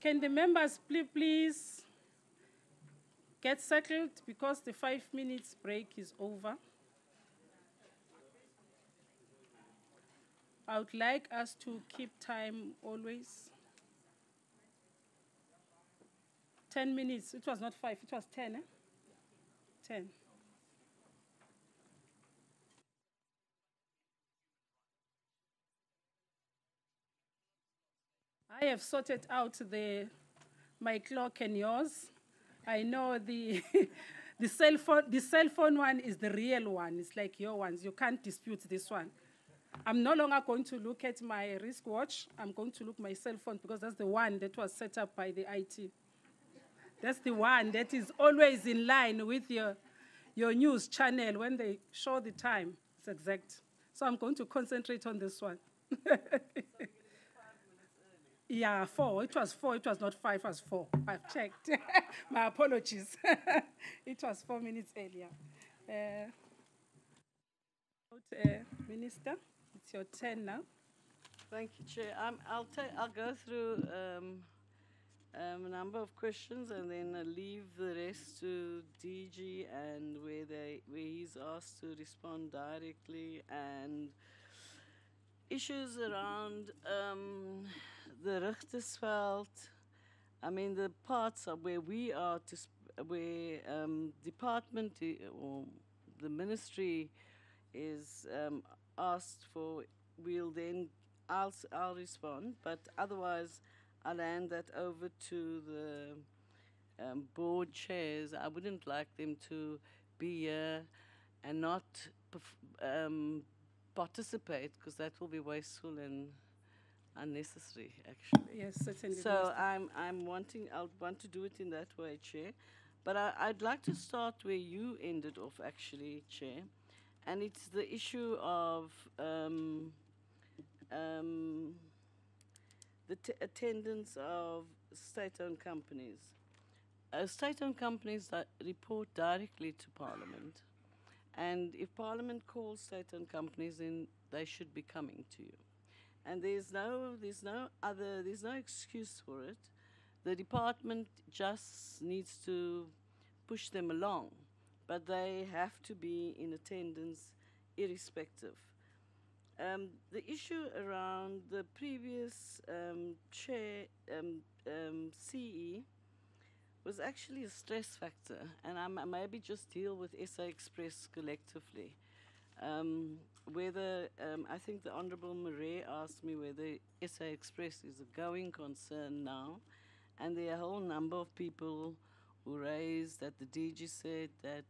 Can the members please get settled because the 5 minutes break is over? I would like us to keep time always. 10 minutes. It was not 5, it was 10, eh? 10. I have sorted out my clock and yours. I know the the cell phone one is the real one. It's like your ones. You can't dispute this one. I'm no longer going to look at my wristwatch. I'm going to look at my cell phone because that's the one that was set up by the IT. That's the one that is always in line with your news channel when they show the time. It's exact. So I'm going to concentrate on this one. Yeah, 4. It was 4. It was not 5. It was 4. I've checked. My apologies. It was 4 minutes earlier. Minister, it's your turn now. Thank you, Chair. I'll go through a number of questions and then leave the rest to DG and where he's asked to respond directly, and issues around the Richtersveld. I mean, the parts of where we are where department or the ministry is asked for, I'll respond, but otherwise I'll hand that over to the board chairs. I wouldn't like them to be here and not participate, because that will be wasteful and unnecessary, actually. Yes, certainly. So I'll want to do it in that way, Chair. But I'd like to start where you ended off, actually, Chair. And it's the issue of the attendance of state-owned companies. State-owned companies that report directly to Parliament. And if Parliament calls state-owned companies, then they should be coming to you. And there's no excuse for it. The department just needs to push them along, but they have to be in attendance irrespective. The issue around the previous chair, CE, was actually a stress factor, and I maybe just deal with SA Express collectively. I think the Honourable Murray asked me whether SA Express is a going concern now, and there are a whole number of people who raised that the DG said that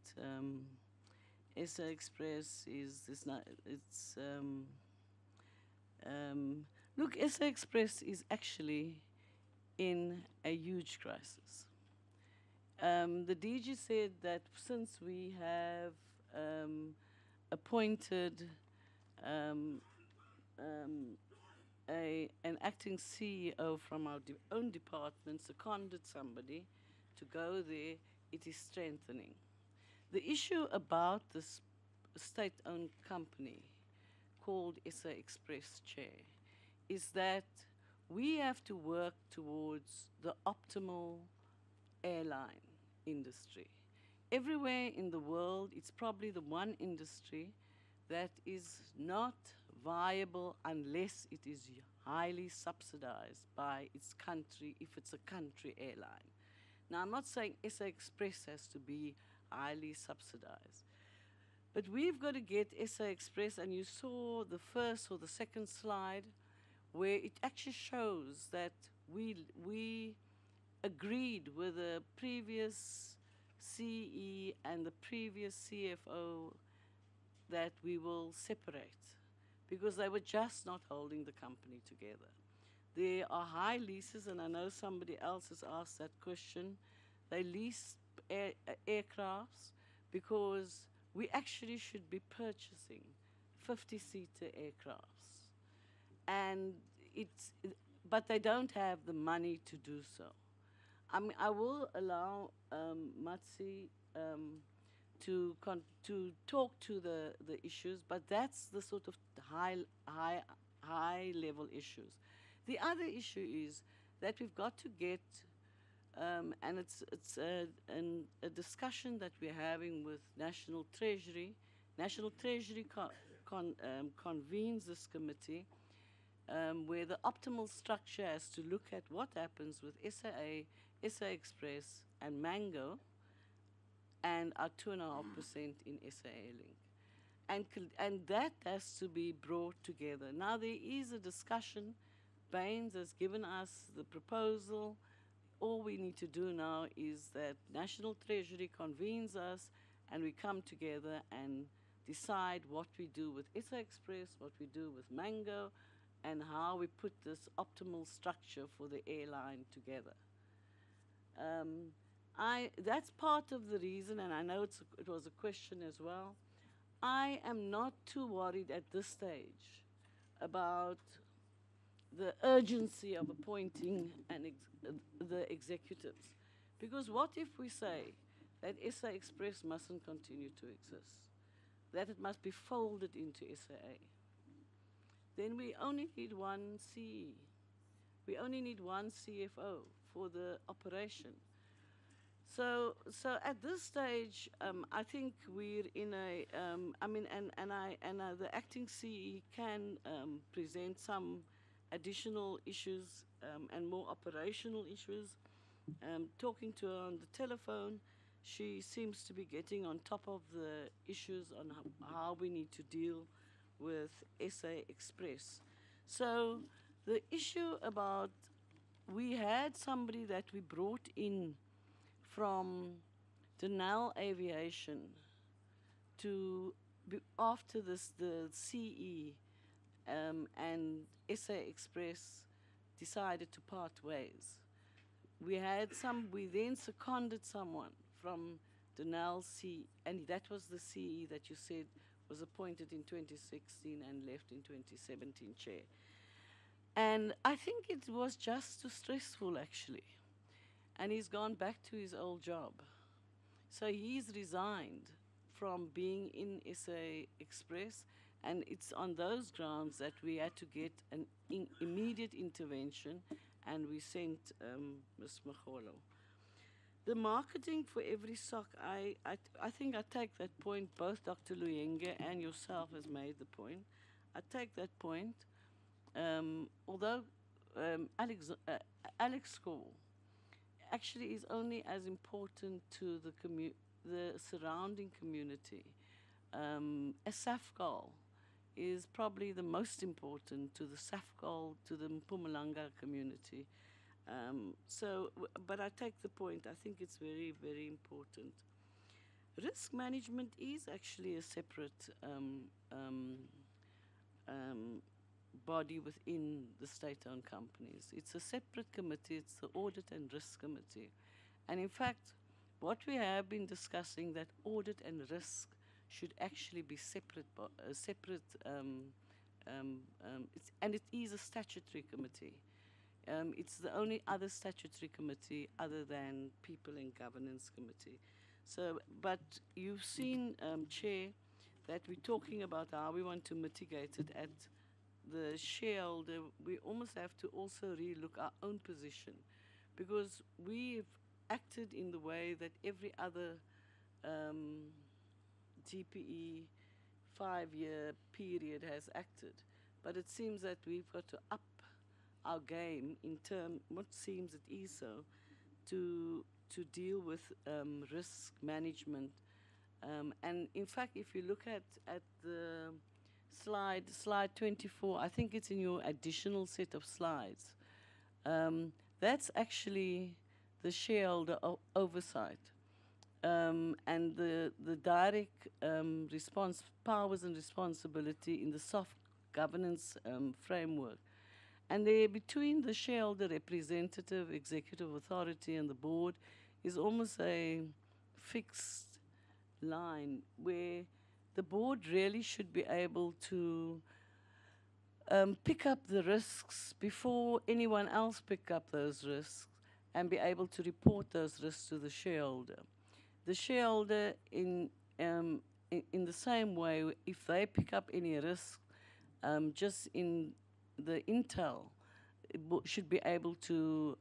SA Express is not, it's, look, SA Express is actually in a huge crisis. The DG said that since we have appointed an acting CEO from our own department, seconded somebody to go there, it is strengthening. The issue about this state-owned company called SA Express, Chair, is that we have to work towards the optimal airline industry. Everywhere in the world, it's probably the one industry that is not viable unless it is highly subsidized by its country, if it's a country airline. Now, I'm not saying SA Express has to be highly subsidized, but we've got to get SA Express, and you saw the first or the second slide where it actually shows that we agreed with the previous CE and the previous CFO that we will separate, because they were just not holding the company together. There are high leases, and I know somebody else has asked that question. They lease aircrafts because we actually should be purchasing 50-seater aircrafts. And but they don't have the money to do so. I mean, I will allow Matsi to talk to the issues, but that's the sort of high level issues. The other issue is that we've got to get, and it's a discussion that we're having with National Treasury. National Treasury convenes this committee, where the optimal structure has to look at what happens with SAA, SA Express, and Mango, and our 2.5% in SAA Link. And that has to be brought together. Now there is a discussion. Baines has given us the proposal. All we need to do now is that National Treasury convenes us and we come together and decide what we do with SA Express, what we do with Mango, and how we put this optimal structure for the airline together. That's part of the reason, and I know it was a question as well. I am not too worried at this stage about the urgency of appointing the executives. Because what if we say that SA Express mustn't continue to exist, that it must be folded into SAA? Then we only need one CE. We only need one CFO for the operation. So at this stage, I think we're in a, the acting CE can present some additional issues and more operational issues. Talking to her on the telephone, she seems to be getting on top of the issues on how we need to deal with SA Express. So the issue about, we had somebody that we brought in from Denel Aviation to be after this, the CE and SA Express decided to part ways. We then seconded someone from Denel C, and that was the CE that you said was appointed in 2016 and left in 2017, Chair. And I think it was just too stressful, actually. And he's gone back to his old job. So he's resigned from being in SA Express, and it's on those grounds that we had to get an immediate intervention, and we sent Ms. Magolo. The marketing for every SOC, I think I take that point, both Dr. Luyenge and yourself has made the point. I take that point, although Alex Score actually is only as important to the surrounding community. A SAFCOL is probably the most important to the SAFCOL, to the Mpumalanga community. But I take the point. I think it's very, very important. Risk management is actually a separate body within the state-owned companies. It's a separate committee. It's the Audit and Risk Committee. And in fact, what we have been discussing, that audit and risk should actually be separate, and it is a statutory committee. It's the only other statutory committee other than People and Governance Committee. So, but you've seen, Chair, that we're talking about how we want to mitigate it at the shareholder. We almost have to also relook our own position, because we've acted in the way that every other GPE 5-year period has acted. But it seems that we've got to up our game in what seems it is so, to deal with risk management. And in fact, if you look at the slide 24, I think it's in your additional set of slides. That's actually the shareholder oversight. And the direct powers and responsibility in the soft governance framework. And there, between the shareholder representative, executive authority, and the board is almost a fixed line where the board really should be able to pick up the risks before anyone else pick up those risks and be able to report those risks to the shareholder. The shareholder, in the same way, if they pick up any risk, just in the intel, should be able to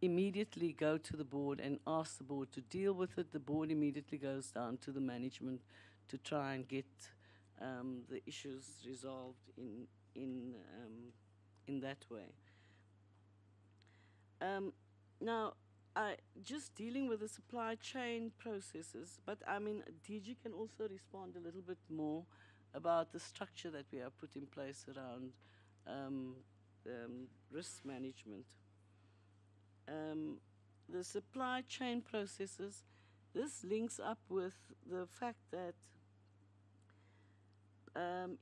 immediately go to the board and ask the board to deal with it. The board immediately goes down to the management to try and get the issues resolved in that way. Now, just dealing with the supply chain processes, but I mean, DG can also respond a little bit more about the structure that we have put in place around risk management. The supply chain processes, this links up with the fact that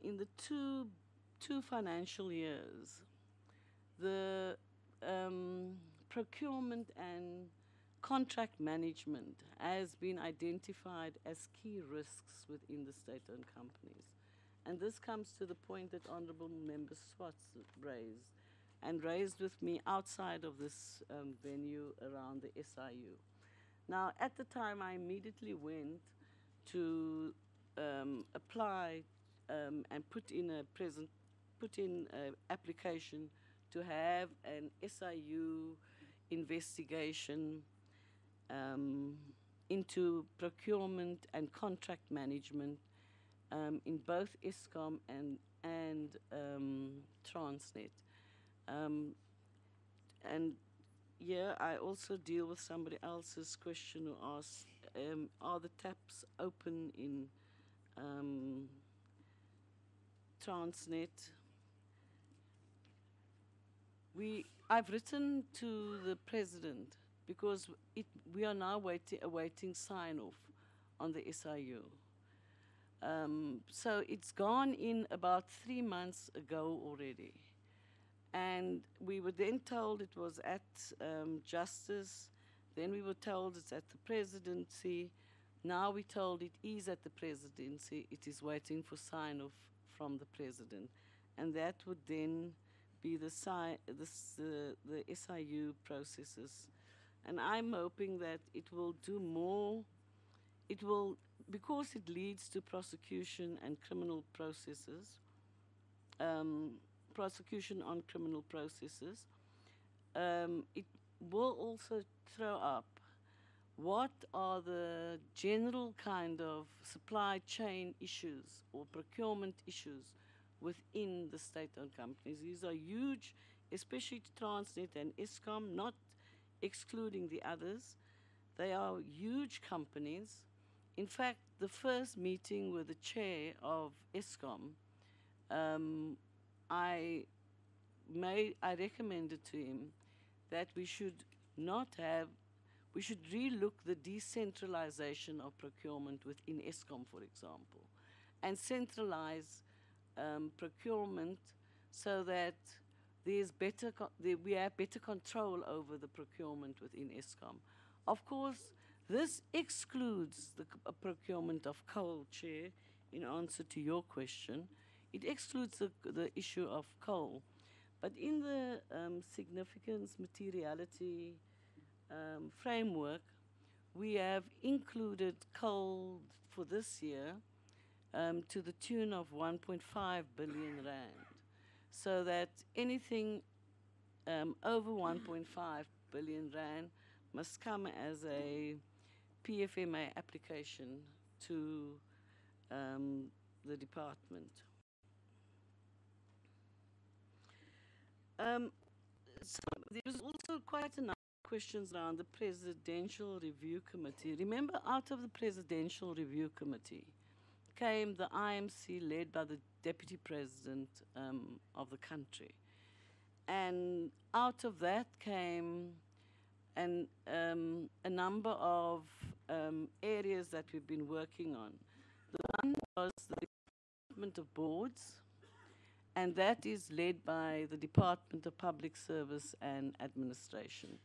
in the two financial years, the procurement and contract management has been identified as key risks within the state-owned companies. And this comes to the point that Honourable Member Swartz raised, and raised with me outside of this venue around the SIU. Now, at the time, I immediately went to apply and put in an application to have an SIU investigation into procurement and contract management in both Eskom and Transnet. And yeah, I also deal with somebody else's question who asked, are the taps open in Transnet? I've written to the president because we are now awaiting sign-off on the SIU. So it's gone in about 3 months ago already. And we were then told it was at Justice. Then we were told it's at the presidency. Now we're told it is at the presidency. It is waiting for sign-off from the president. And that would then be the SIU processes. And I'm hoping that it will do more. It will, because it leads to prosecution and criminal processes, prosecution on criminal processes, it will also throw up what are the general kind of supply chain issues or procurement issues within the state-owned companies. These are huge, especially Transnet and Eskom, not excluding the others. They are huge companies. In fact, the first meeting with the chair of Eskom, I recommended to him that we should relook the decentralization of procurement within Eskom, for example, and centralize procurement so that we have better control over the procurement within Eskom. Of course, this excludes the procurement of coal, Chair, in answer to your question. It excludes the issue of coal. But in the significance materiality framework, we have included coal for this year to the tune of 1.5 billion rand, so that anything over 1.5 billion rand must come as a PFMA application to the department. So there is also quite a number of questions around the Presidential Review Committee. Remember, out of the Presidential Review Committee came the IMC led by the Deputy President of the country. And out of that came a number of areas that we've been working on. The one was the development of boards, and that is led by the Department of Public Service and Administration.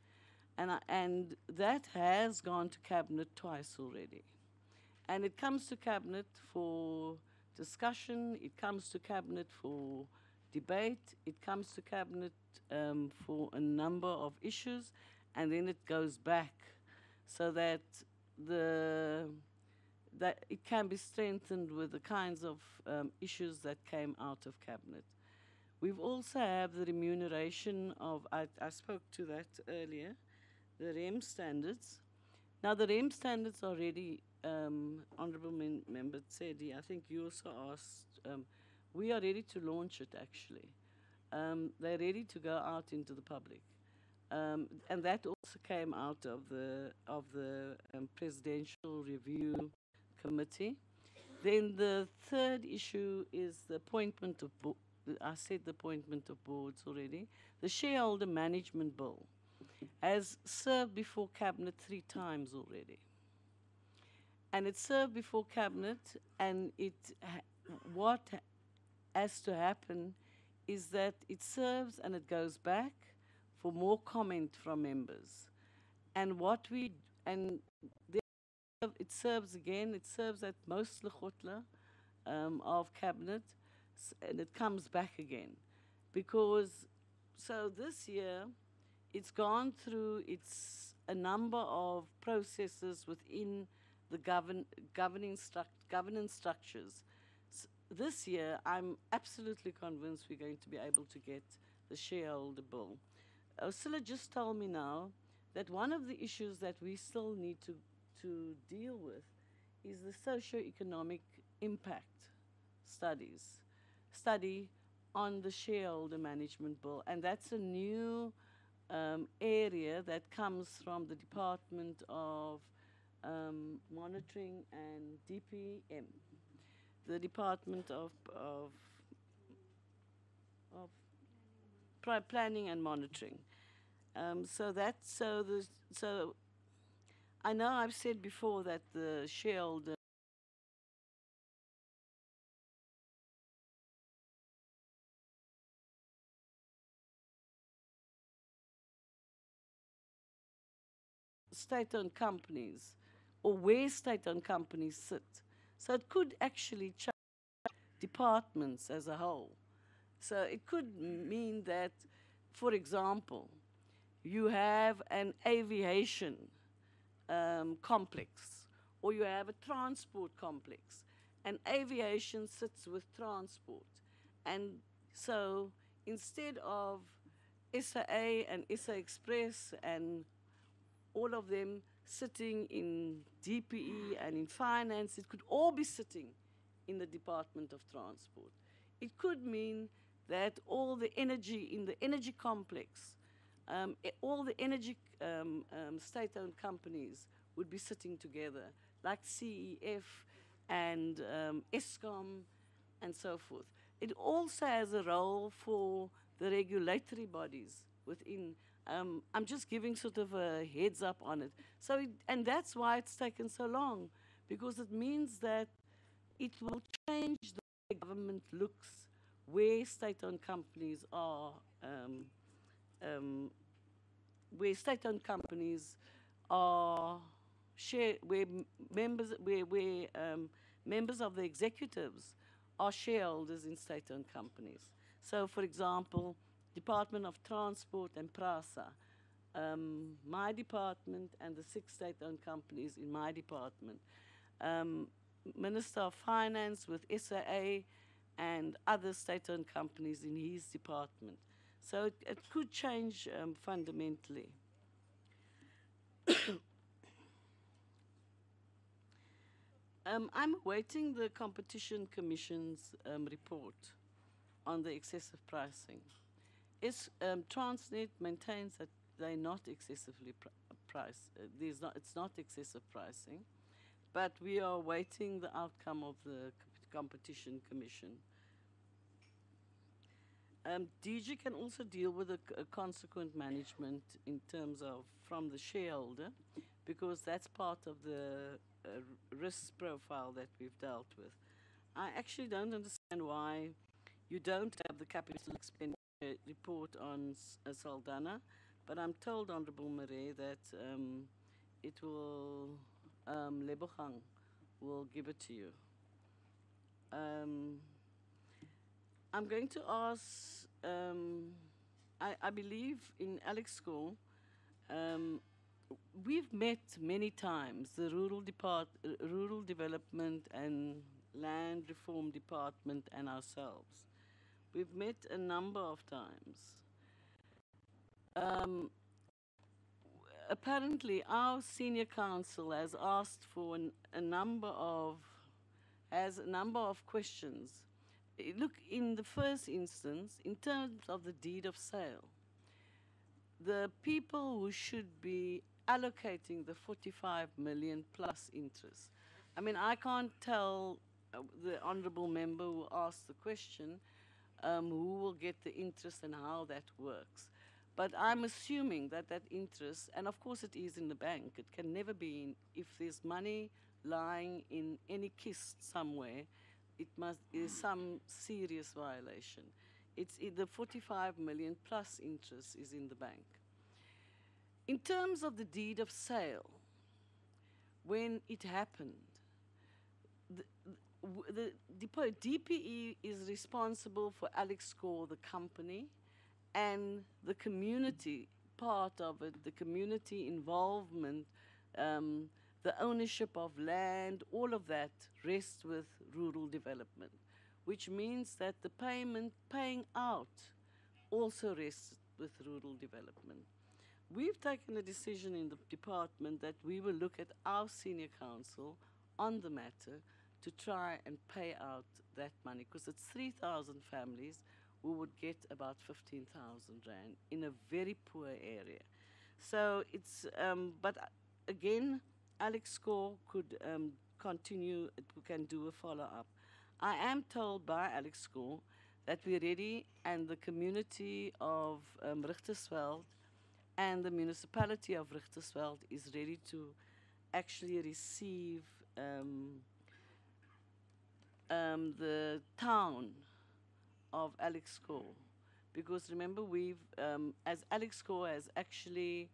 And that has gone to Cabinet twice already. And it comes to Cabinet for discussion, it comes to Cabinet for debate, it comes to Cabinet for a number of issues, and then it goes back so that it can be strengthened with the kinds of issues that came out of Cabinet. We've also have the remuneration of, I spoke to that earlier, the REM standards. Now the REM standards are ready, Honourable Member Tsedi, I think you also asked, we are ready to launch it actually. They're ready to go out into the public. And that also came out of the Presidential Review Committee. Then the third issue is the appointment of, I said the appointment of boards already. The Shareholder Management Bill has served before Cabinet 3 times already. And it served before Cabinet, and what has to happen is that it serves and it goes back for more comment from members. And it serves again, it serves at most Lekotla of Cabinet, and it comes back again. Because, so this year, it's gone through a number of processes within the governance structures. This year, I'm absolutely convinced we're going to be able to get the shareholder bill. Ursula just told me now that one of the issues that we still need to deal with is the socio-economic impact study on the shareholder management bill. And that's a new area that comes from the Department of Monitoring and DPM, the Department of Planning and Monitoring. So I know I've said before that the shareholder state-owned companies, or where state-owned companies sit. So it could actually change departments as a whole. So it could mean that, for example, you have an aviation complex, or you have a transport complex, and aviation sits with transport. And so instead of SAA and SA Express and all of them sitting in DPE and in finance, it could all be sitting in the Department of Transport. It could mean that all the energy in the energy complex, all the energy state-owned companies would be sitting together, like CEF and ESCOM and so forth. It also has a role for the regulatory bodies within. I'm just giving sort of a heads up on it. So, and that's why it's taken so long, because it means that it will change the way government looks where state-owned companies are, where state-owned companies are where members of the executives are shareholders in state-owned companies. So, for example, Department of Transport and Prasa, my department and the 6 state-owned companies in my department, Minister of Finance with SAA and other state-owned companies in his department. So it could change fundamentally. I'm awaiting the Competition Commission's report on the excessive pricing. Transnet maintains that they're not excessively priced. It's not excessive pricing, but we are awaiting the outcome of the Competition Commission. DG can also deal with a consequent management in terms of from the shareholder, because that's part of the risk profile that we've dealt with. I actually don't understand why you don't have the capital expenditure report on Saldanha, but I'm told, Honourable Marais, that it will, Lebogang will give it to you. I'm going to ask, I believe in Alex School, we've met many times, the Rural Development and Land Reform Department and ourselves. We've met a number of times. Um, Apparently, our senior counsel has asked for a number of questions. Look, in the first instance, in terms of the deed of sale, the people who should be allocating the 45 million plus interest. I mean, I can't tell the honourable member who asked the question who will get the interest and how that works. But I'm assuming that that interest, and of course it is in the bank, it can never be in, if there's money lying in any kist somewhere, is some serious violation. The 45 million plus interest is in the bank. In terms of the deed of sale, when it happened, the DPE is responsible for Alex Gore, the company, and the community part of it, the community involvement, the ownership of land, all of that rests with rural development, which means that the paying out also rests with rural development. We've taken a decision in the department that we will look at our senior counsel on the matter to try and pay out that money, because it's 3,000 families who would get about 15,000 rand in a very poor area. So it's, but again, Alex Gore could continue, we can do a follow-up. I am told by Alex Gore that we're ready, and the community of Richtersveld and the municipality of Richtersveld is ready to actually receive the town of Alex Gore. Because remember, as Alex Gore has actually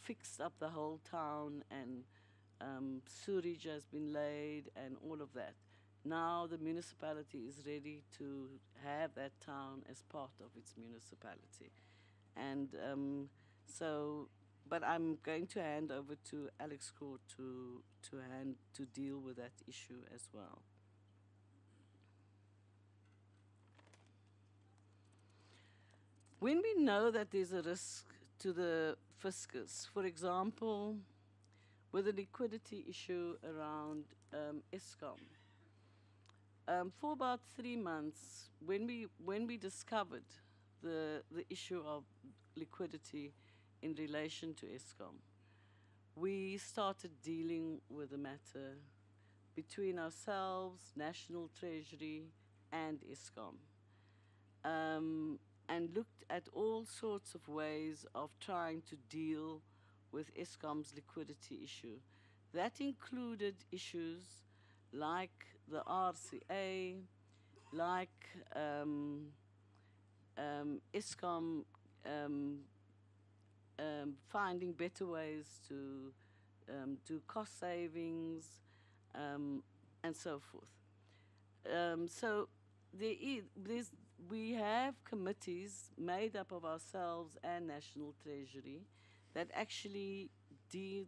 fixed up the whole town, and sewage has been laid and all of that. Now the municipality is ready to have that town as part of its municipality. And but I'm going to hand over to Alex Gore to deal with that issue as well. When we know that there's a risk to the fiscus, for example, with a liquidity issue around Eskom, for about 3 months, when we discovered the issue of liquidity in relation to Eskom, we started dealing with the matter between ourselves, National Treasury, and Eskom, and looked at all sorts of ways of trying to deal with Eskom's liquidity issue. That included issues like the RCA, like Eskom finding better ways to do cost savings, and so forth. So we have committees made up of ourselves and National Treasury that actually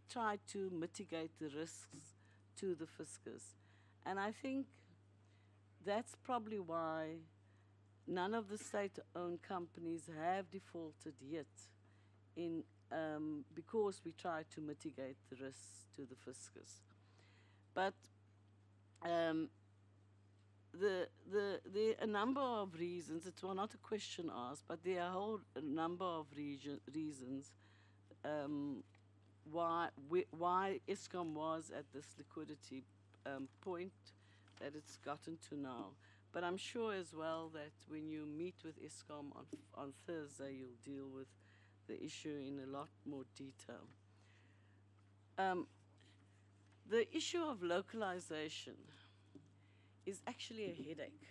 try to mitigate the risks to the fiscus. And I think that's probably why none of the state-owned companies have defaulted yet, because we try to mitigate the risks to the fiscus. But there are a number of reasons. It's not a question asked, but there are a number of reasons why Eskom was at this liquidity point that it's gotten to now. But I'm sure as well that when you meet with Eskom on Thursday, you'll deal with the issue in a lot more detail. The issue of localization is actually a headache,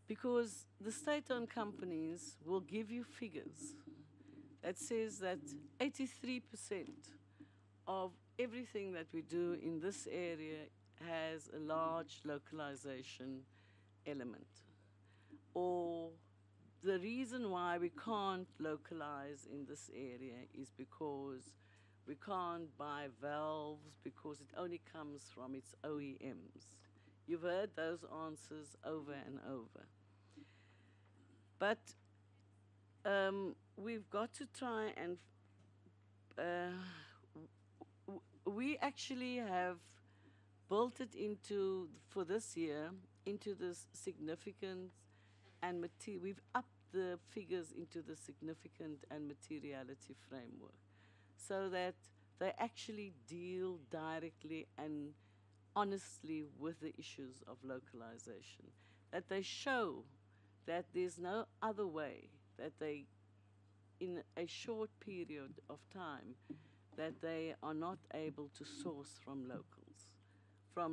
because the state-owned companies will give you figures that says that 83% of everything that we do in this area has a large localization element. Or the reason why we can't localize in this area is because we can't buy valves because it only comes from its OEMs. You've heard those answers over and over. But we've got to try and we actually have built it into, for this year, into this significant and we've upped the figures into the significant and materiality framework so that they actually deal directly and honestly with the issues of localization, that they show that there's no other way, that they, in a short period of time, that they are not able to source from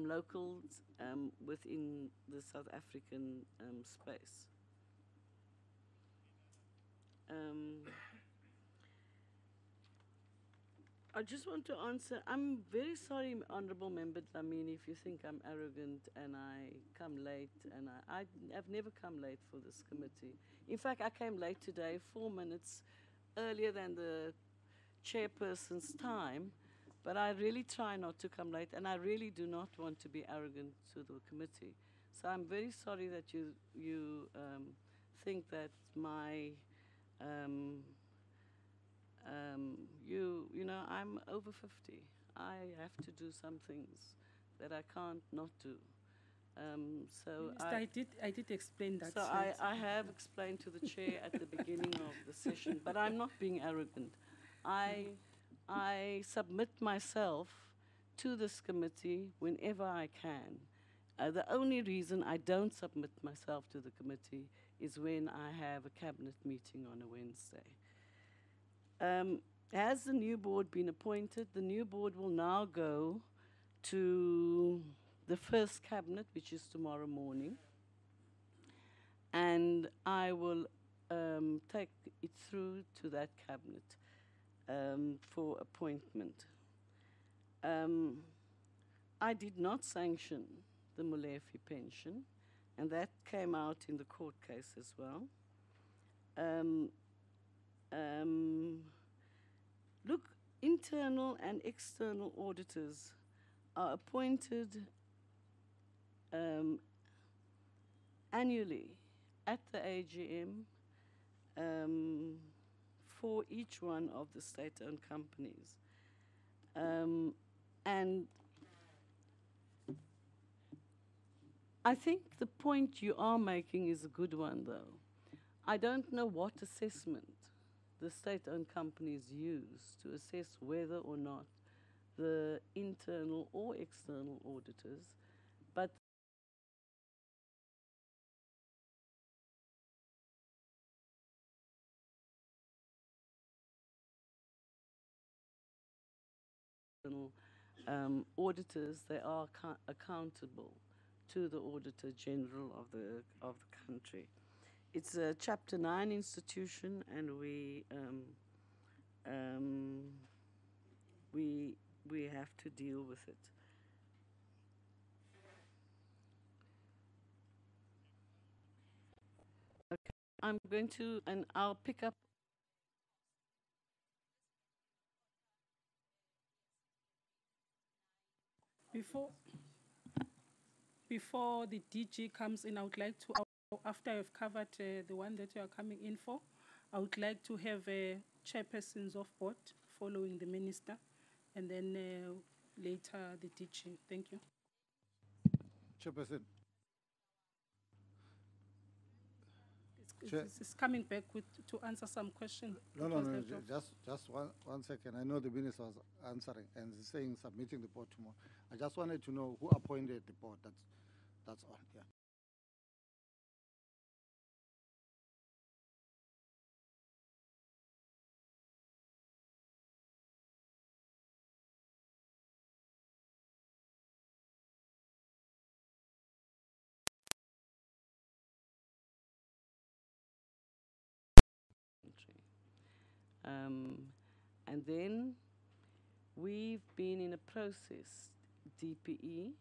locals within the South African space. I just want to answer. I'm very sorry, Honourable Member Dlamini, if you think I'm arrogant and I come late. And I have never come late for this committee. In fact, I came late today, 4 minutes earlier than the chairperson's time. But I really try not to come late, and I really do not want to be arrogant to the committee. So I'm very sorry that you think that my you know, I'm over 50. I have to do some things that I can't not do. So Minister, I did explain that. So I have explained to the chair at the beginning of the session, but I'm not being arrogant. I submit myself to this committee whenever I can. The only reason I don't submit myself to the committee is when I have a cabinet meeting on a Wednesday. Has the new board been appointed? The new board will now go to the first cabinet, which is tomorrow morning. And I will take it through to that cabinet for appointment. I did not sanction the Molefe pension, and that came out in the court case as well. Look, internal and external auditors are appointed annually at the AGM for each one of the state-owned companies. And I think the point you are making is a good one, though. I don't know what assessment the state-owned companies use to assess whether or not the internal or external auditors, but auditors, they are accountable to the Auditor General of the country. It's a Chapter 9 institution, and we have to deal with it. Okay, I'm going to, and I'll pick up. Before the DG comes in, I would like to, after I've covered the one that you are coming in for, I would like to have chairpersons of board following the minister, and then later the DG. Thank you. Chairperson. It's coming back to answer some questions. No, just one second. I know the minister was answering and saying submitting the board tomorrow. I just wanted to know who appointed the board. That's all. Yeah. And then we've been in a process, DPE,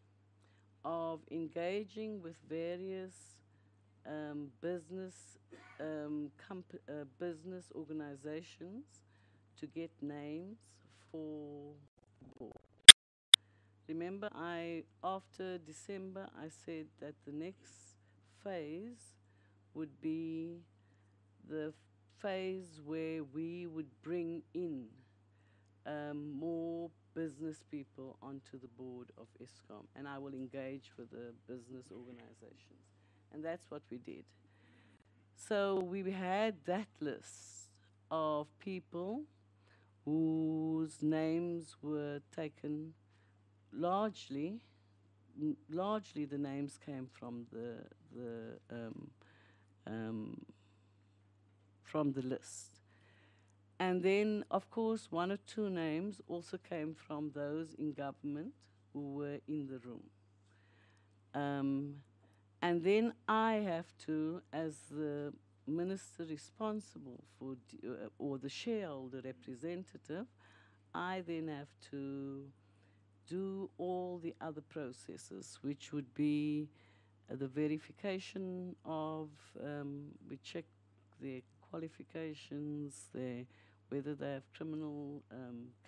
of engaging with various business organizations to get names for board. Remember, after December, I said that the next phase would be the phase where we would bring in more business people onto the board of ESCOM, and I will engage with the business organizations. And that's what we did. So we had that list of people whose names were taken largely the names came from the list. And then, of course, one or two names also came from those in government who were in the room. And then I have to, as the minister responsible for, or the shareholder representative, I then have to do all the other processes, which would be the verification of, we check their qualifications, whether they have criminal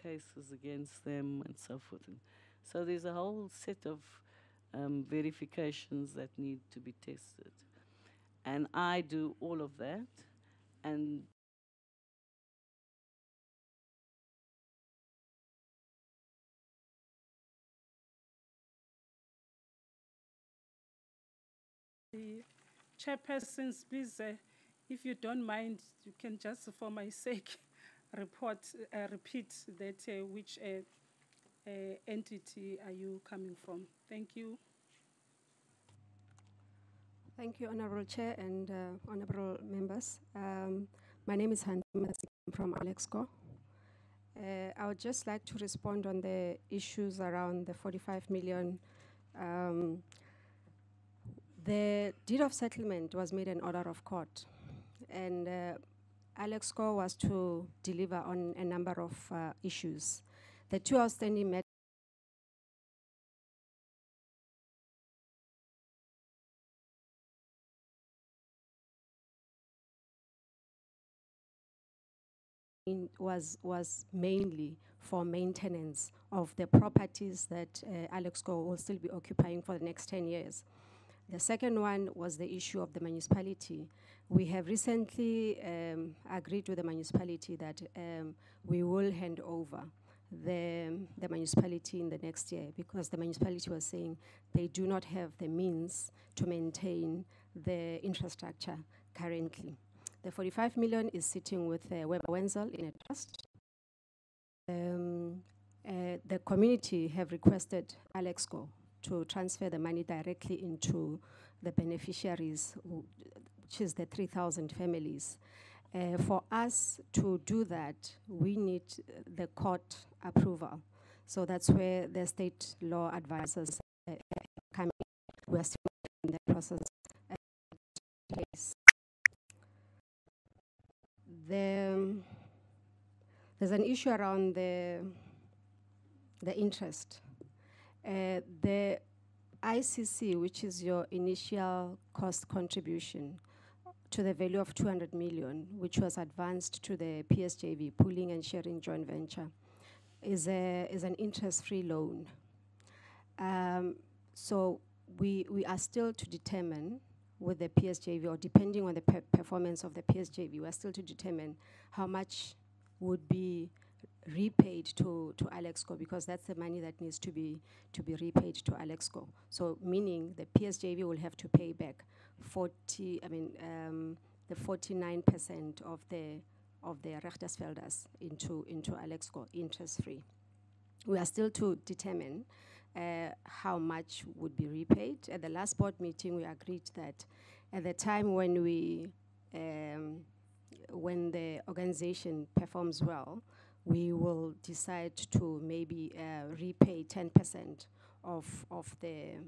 cases against them, and so forth. And so there's a whole set of verifications that need to be tested. And I do all of that, and The chairpersons, please, if you don't mind, you can just, for my sake, repeat that which entity are you coming from? Thank you. Thank you, Honorable Chair and honorable members. My name is Hanti from Alexco. I would just like to respond on the issues around the 45 million. The deed of settlement was made an order of court, and Alexco was to deliver on a number of issues. The two outstanding matters was mainly for maintenance of the properties that Alexco will still be occupying for the next 10 years. The second one was the issue of the municipality. We have recently agreed with the municipality that we will hand over the municipality in the next year, because the municipality was saying they do not have the means to maintain the infrastructure currently. The 45 million is sitting with Weber Wenzel in a trust. The community have requested Alexco to transfer the money directly into the beneficiaries, which is the 3,000 families. For us to do that, we need the court approval. So that's where the state law advisors come in. We're still in the process. There's an issue around the interest. The ICC, which is your initial cost contribution to the value of 200 million, which was advanced to the PSJV, Pooling and Sharing Joint Venture, is an interest-free loan. So we are still to determine with the PSJV, or depending on the performance of the PSJV, we are still to determine how much would be repaid to Alexco, because that's the money that needs to be repaid to Alexco. So meaning the PSJV will have to pay back the 49% of the Rechtersvelders into Alexco interest free. We are still to determine how much would be repaid. At the last board meeting, we agreed that at the time when the organization performs well, we will decide to maybe repay 10% of the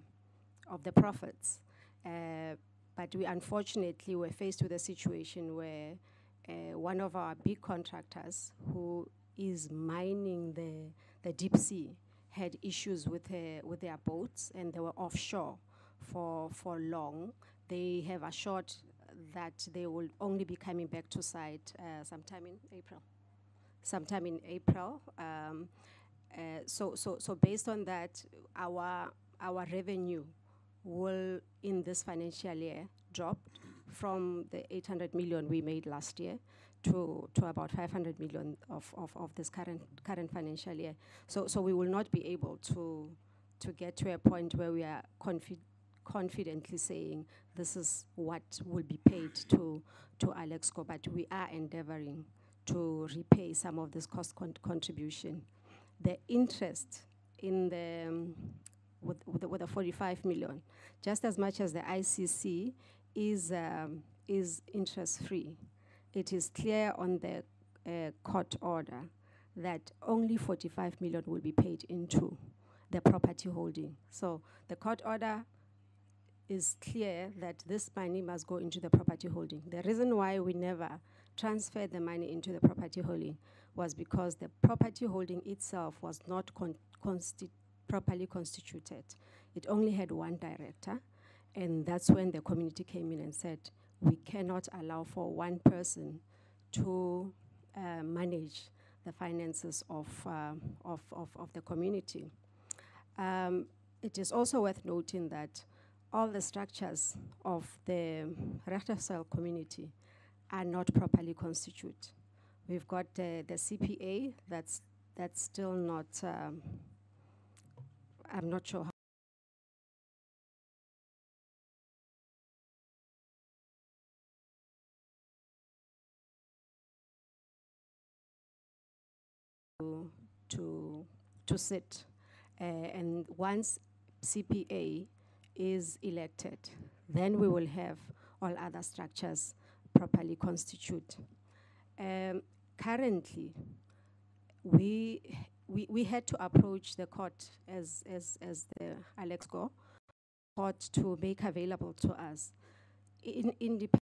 profits. But we unfortunately were faced with a situation where one of our big contractors, who is mining the deep sea, had issues with their boats, and they were offshore for long. They have assured that they will only be coming back to site sometime in April. So based on that, our revenue will, in this financial year, drop from the 800 million we made last year to about 500 million of this current financial year. So we will not be able to get to a point where we are confidently saying this is what will be paid to Alexco, but we are endeavoring to repay some of this cost contribution. The interest in the with the 45 million, just as much as the ICC is interest free. It is clear on the court order that only 45 million will be paid into the property holding. So the court order is clear that this money must go into the property holding. The reason why we never transferred the money into the property holding was because the property holding itself was not properly constituted. It only had one director, and that's when the community came in and said, we cannot allow for one person to manage the finances of the community. It is also worth noting that all the structures of the Rechtersel community are not properly constituted. We've got the CPA that's still not, I'm not sure how to sit. And once CPA is elected, then we will have all other structures properly constituted. Currently, we had to approach the court as the Alexco court to make available to us independent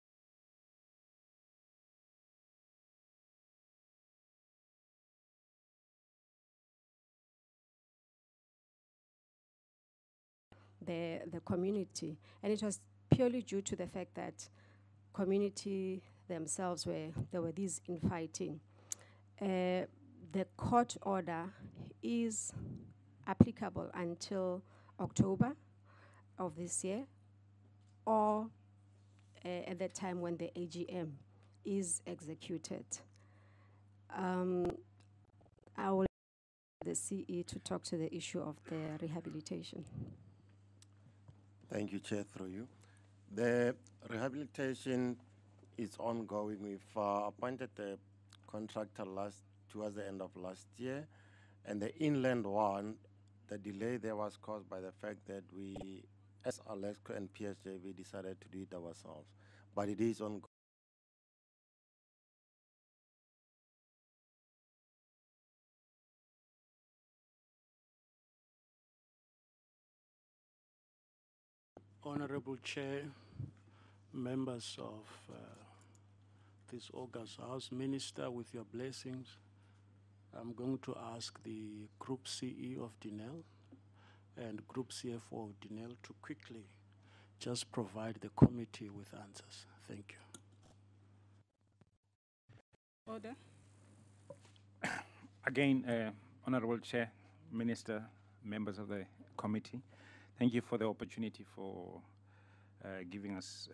the community, and it was purely due to the fact that community themselves there were these infighting. The court order is applicable until October of this year, or at the time when the AGM is executed. I will ask the CE to talk to the issue of the rehabilitation. Thank you, Chair, through you. The rehabilitation is ongoing. We've appointed the contractor towards the end of last year, and the inland one, the delay there was caused by the fact that we, as Alexco and PSJV, decided to do it ourselves. But it is ongoing. Honorable Chair, members of this August House, Minister, with your blessings, I'm going to ask the Group CEO of Denel and Group CFO of Denel to quickly just provide the committee with answers. Thank you. Order. Again, Honorable Chair, Minister, members of the committee, thank you for the opportunity for giving us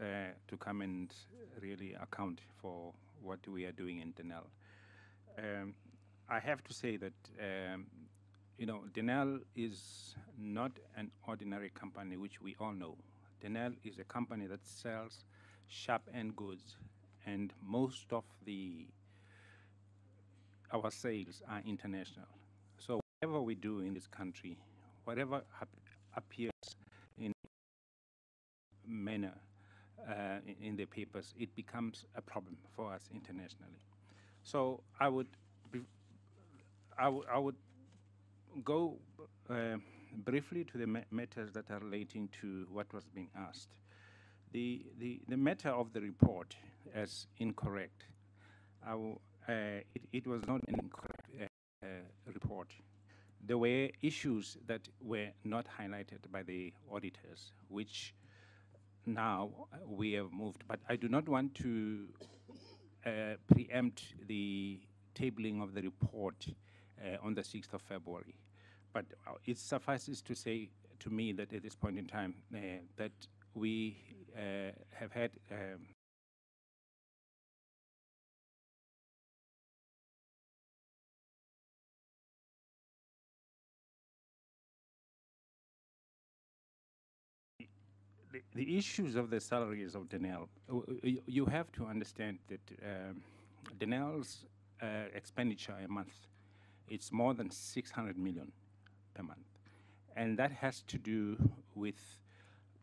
to come and really account for what we are doing in Denel. I have to say that, Denel is not an ordinary company, which we all know. Denel is a company that sells sharp-end goods, and most of our sales are international. So whatever we do in this country, whatever appears in manner in the papers, it becomes a problem for us internationally. So I would go briefly to the matters that are relating to what was being asked. The matter of the report as incorrect. It was not an incorrect report. There were issues that were not highlighted by the auditors, which now we have moved. But I do not want to preempt the tabling of the report on the 6th of February. But it suffices to say to me that at this point in time that we have had the issues of the salaries of Denel, you have to understand that Denel's expenditure a month, it's more than 600 million per month. And that has to do with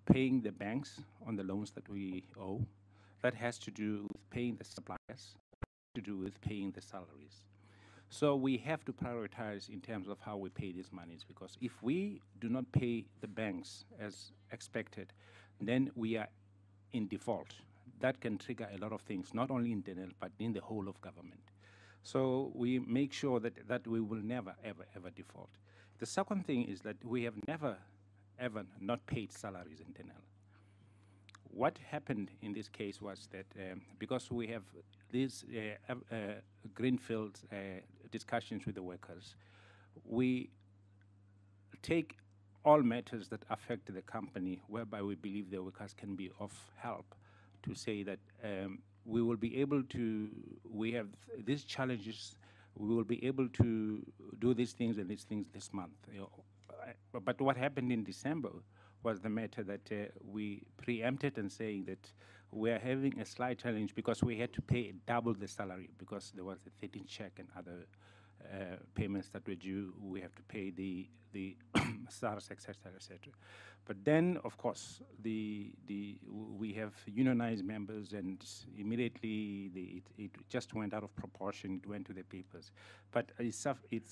paying the banks on the loans that we owe. That has to do with paying the suppliers, to do with paying the salaries. So we have to prioritize in terms of how we pay these monies, because if we do not pay the banks as expected, then we are in default. That can trigger a lot of things, not only in Denel, but in the whole of government. So we make sure that we will never, ever, ever default. The second thing is that we have never, ever not paid salaries in Denel. What happened in this case was that because we have these greenfield discussions with the workers, we take all matters that affect the company whereby we believe the workers can be of help to say that we will be able to, we have these challenges, we will be able to do these things and these things this month. You know. But what happened in December was the matter that we preempted and saying that we are having a slight challenge because we had to pay double the salary because there was a 13th check and other payments that were due. We have to pay the SARS, etc., etc. But then, of course, we have unionized members, and immediately it just went out of proportion. It went to the papers. But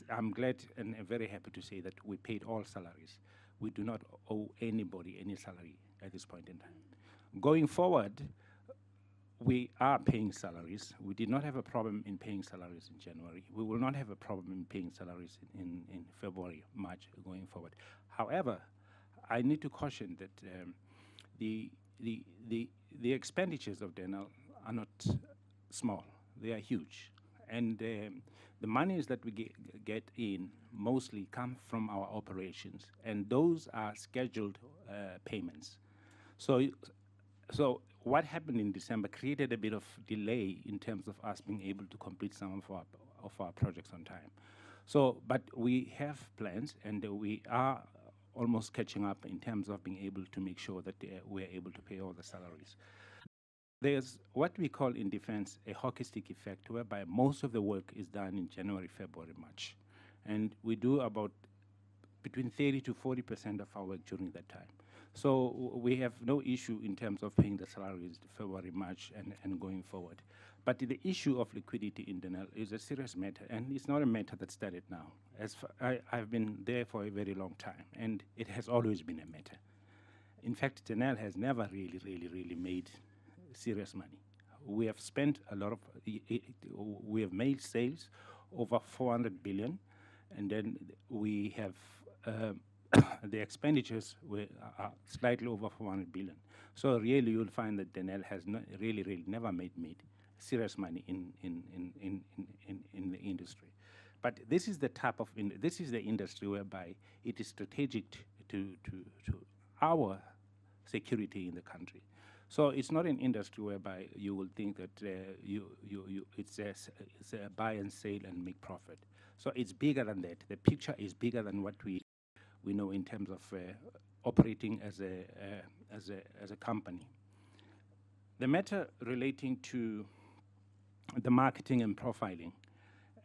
I'm glad and very happy to say that we paid all salaries. We do not owe anybody any salary at this point in time. Going forward, we are paying salaries. We did not have a problem in paying salaries in January. We will not have a problem in paying salaries in February, March, going forward. However, I need to caution that the expenditures of Denel are not small. They are huge. And the monies that we get in mostly come from our operations, and those are scheduled payments. So what happened in December created a bit of delay in terms of us being able to complete some of our projects on time. So, but we have plans, and we are almost catching up in terms of being able to make sure that we're able to pay all the salaries. There's what we call in defense a hockey stick effect, whereby most of the work is done in January, February, March. And we do about between 30 to 40% of our work during that time. So we have no issue in terms of paying the salaries February, March, and going forward. But the issue of liquidity in Denel is a serious matter, and it's not a matter that started now. I've been there for a very long time, and it has always been a matter. In fact, Denel has never really made serious money. We have spent a lot of, we have made sales over 400 billion, and then we have the expenditures are slightly over 400 billion. So really, you'll find that Denel has not really never made serious money in the industry. But this is the type of this is the industry whereby it is strategic to our security in the country. So it's not an industry whereby you will think that it's a buy and sell and make profit. So it's bigger than that. The picture is bigger than what we know in terms of operating as a company. The matter relating to the marketing and profiling,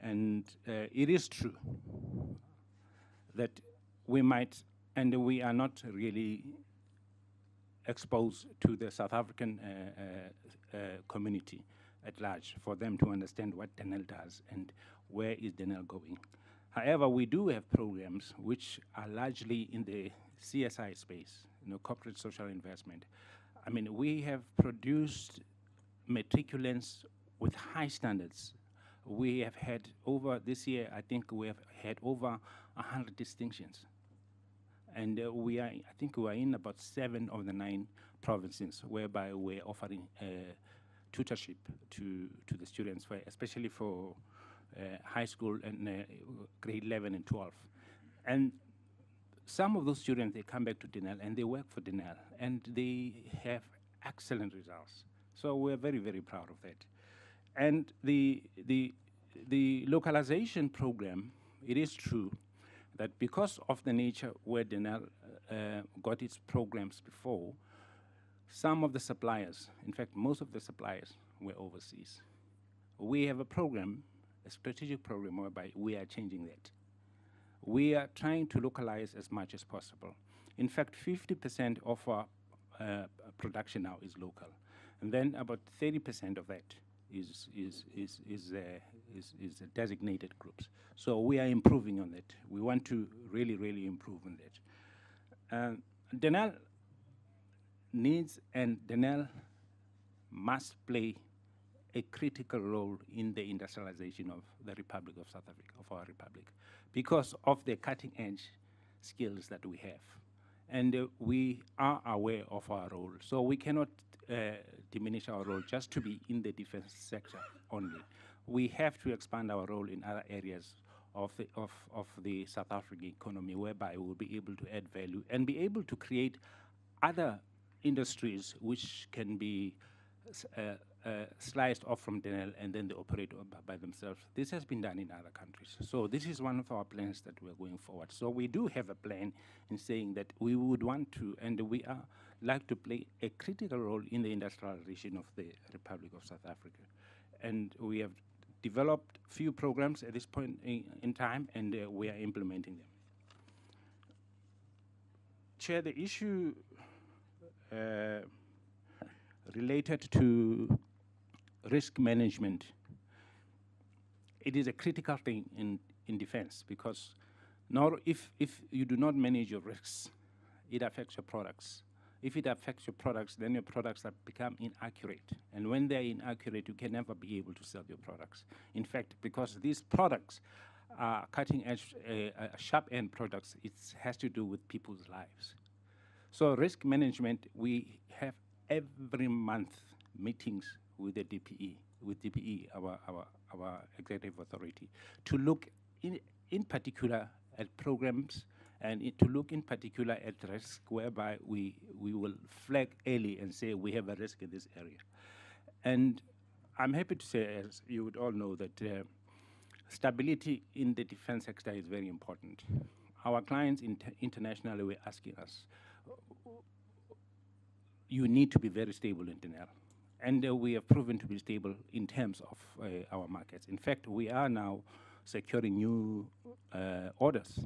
and it is true that we might, and we are not really exposed to the South African community at large for them to understand what Denel does and where is Denel going. However, we do have programs which are largely in the CSI space, corporate social investment. I mean, we have produced matriculants with high standards. We have had over, this year, I think we have had over 100 distinctions. And I think we are in about 7 of the 9 provinces whereby we're offering tutorship to the students, especially for high school and grade 11 and 12. And some of those students, they come back to Denel and they work for Denel, and they have excellent results. So we're very, very proud of that. And the localization program, it is true that because of the nature where Denel got its programs before, some of the suppliers, in fact, most of the suppliers were overseas. We have a program, a strategic program whereby we are changing that. We are trying to localize as much as possible. In fact, 50% of our production now is local, and then about 30% of that is designated groups. So we are improving on that. We want to really, really improve on that. Denel needs and Denel must play a critical role in the industrialization of the Republic of South Africa, of our Republic, because of the cutting edge skills that we have. And we are aware of our role. So we cannot diminish our role just to be in the defense sector only. We have to expand our role in other areas of the South African economy, whereby we will be able to add value and be able to create other industries which can be sliced off from Denel and then they operate by themselves. This has been done in other countries. So this is one of our plans that we're going forward. So we do have a plan in saying that we would want to, and we are like to play a critical role in the industrialization of the Republic of South Africa. And we have developed few programs at this point in time, and we are implementing them. Chair, the issue related to risk management, it is a critical thing in defense, because if you do not manage your risks, it affects your products. If it affects your products, then your products have become inaccurate. And when they're inaccurate, you can never be able to sell your products. In fact, because these products are cutting edge, sharp end products, it has to do with people's lives. So risk management, we have every month meetings with the DPE, our executive authority, to look in particular at programs and to look in particular at risk, whereby we will flag early and say we have a risk in this area. And I'm happy to say, as you would all know, that stability in the defense sector is very important. Our clients internationally were asking us, you need to be very stable in Denel. And we have proven to be stable in terms of our markets. In fact, we are now securing new orders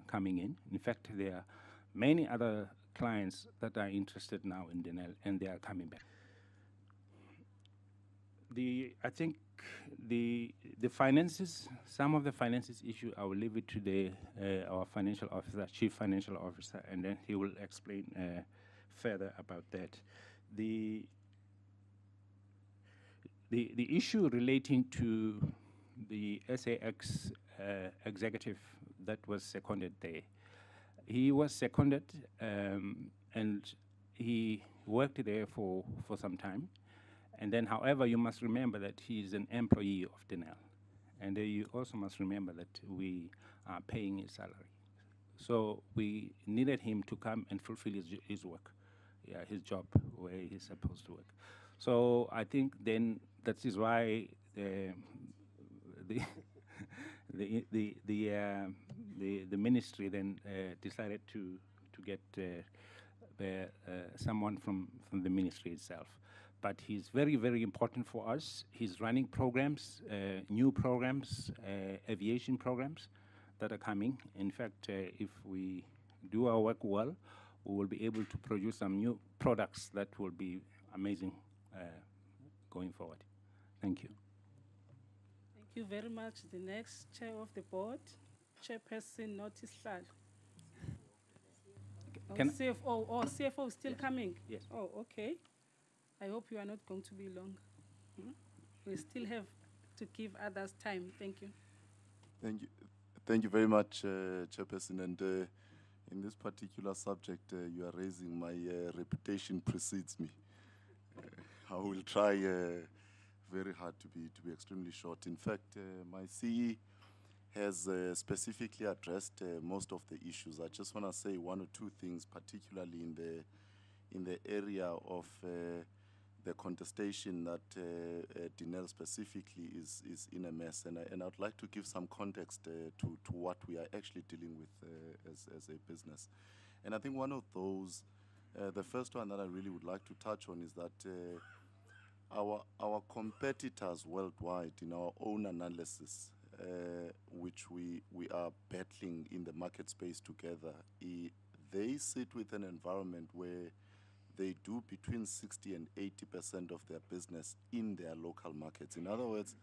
coming in. In fact, there are many other clients that are interested now in Denel, and they are coming back. I think the finances, some of the finances issue, I will leave it to our financial officer, chief financial officer, and then he will explain further about that. The issue relating to the SAX executive that was seconded there, he was seconded and he worked there for some time. And then, however, you must remember that he is an employee of Denel. And you also must remember that we are paying his salary. So we needed him to come and fulfill his work, his job where he's supposed to work. So I think then that is why the ministry then decided to get someone from the ministry itself. But he's very, very important for us. He's running programs, new programs, aviation programs that are coming. In fact, if we do our work well, we will be able to produce some new products that will be amazing going forward. Thank you. Thank you very much. The next chair of the board, Chairperson Notice Hlal. CFO is still coming? Yes. Oh, okay. I hope you are not going to be long. We still have to give others time. Thank you. Thank you. Thank you very much, Chairperson. And in this particular subject you are raising, my reputation precedes me. I will try very hard to be extremely short. In fact, my CE has specifically addressed most of the issues. I just want to say one or two things, particularly in the area of the contestation that Denel specifically is in a mess, and I'd like to give some context to what we are actually dealing with as a business. And I think one of those The first one that I really would like to touch on is that our competitors worldwide, in our own analysis, which we are battling in the market space together, they sit with an environment where they do between 60 and 80% of their business in their local markets. In other words,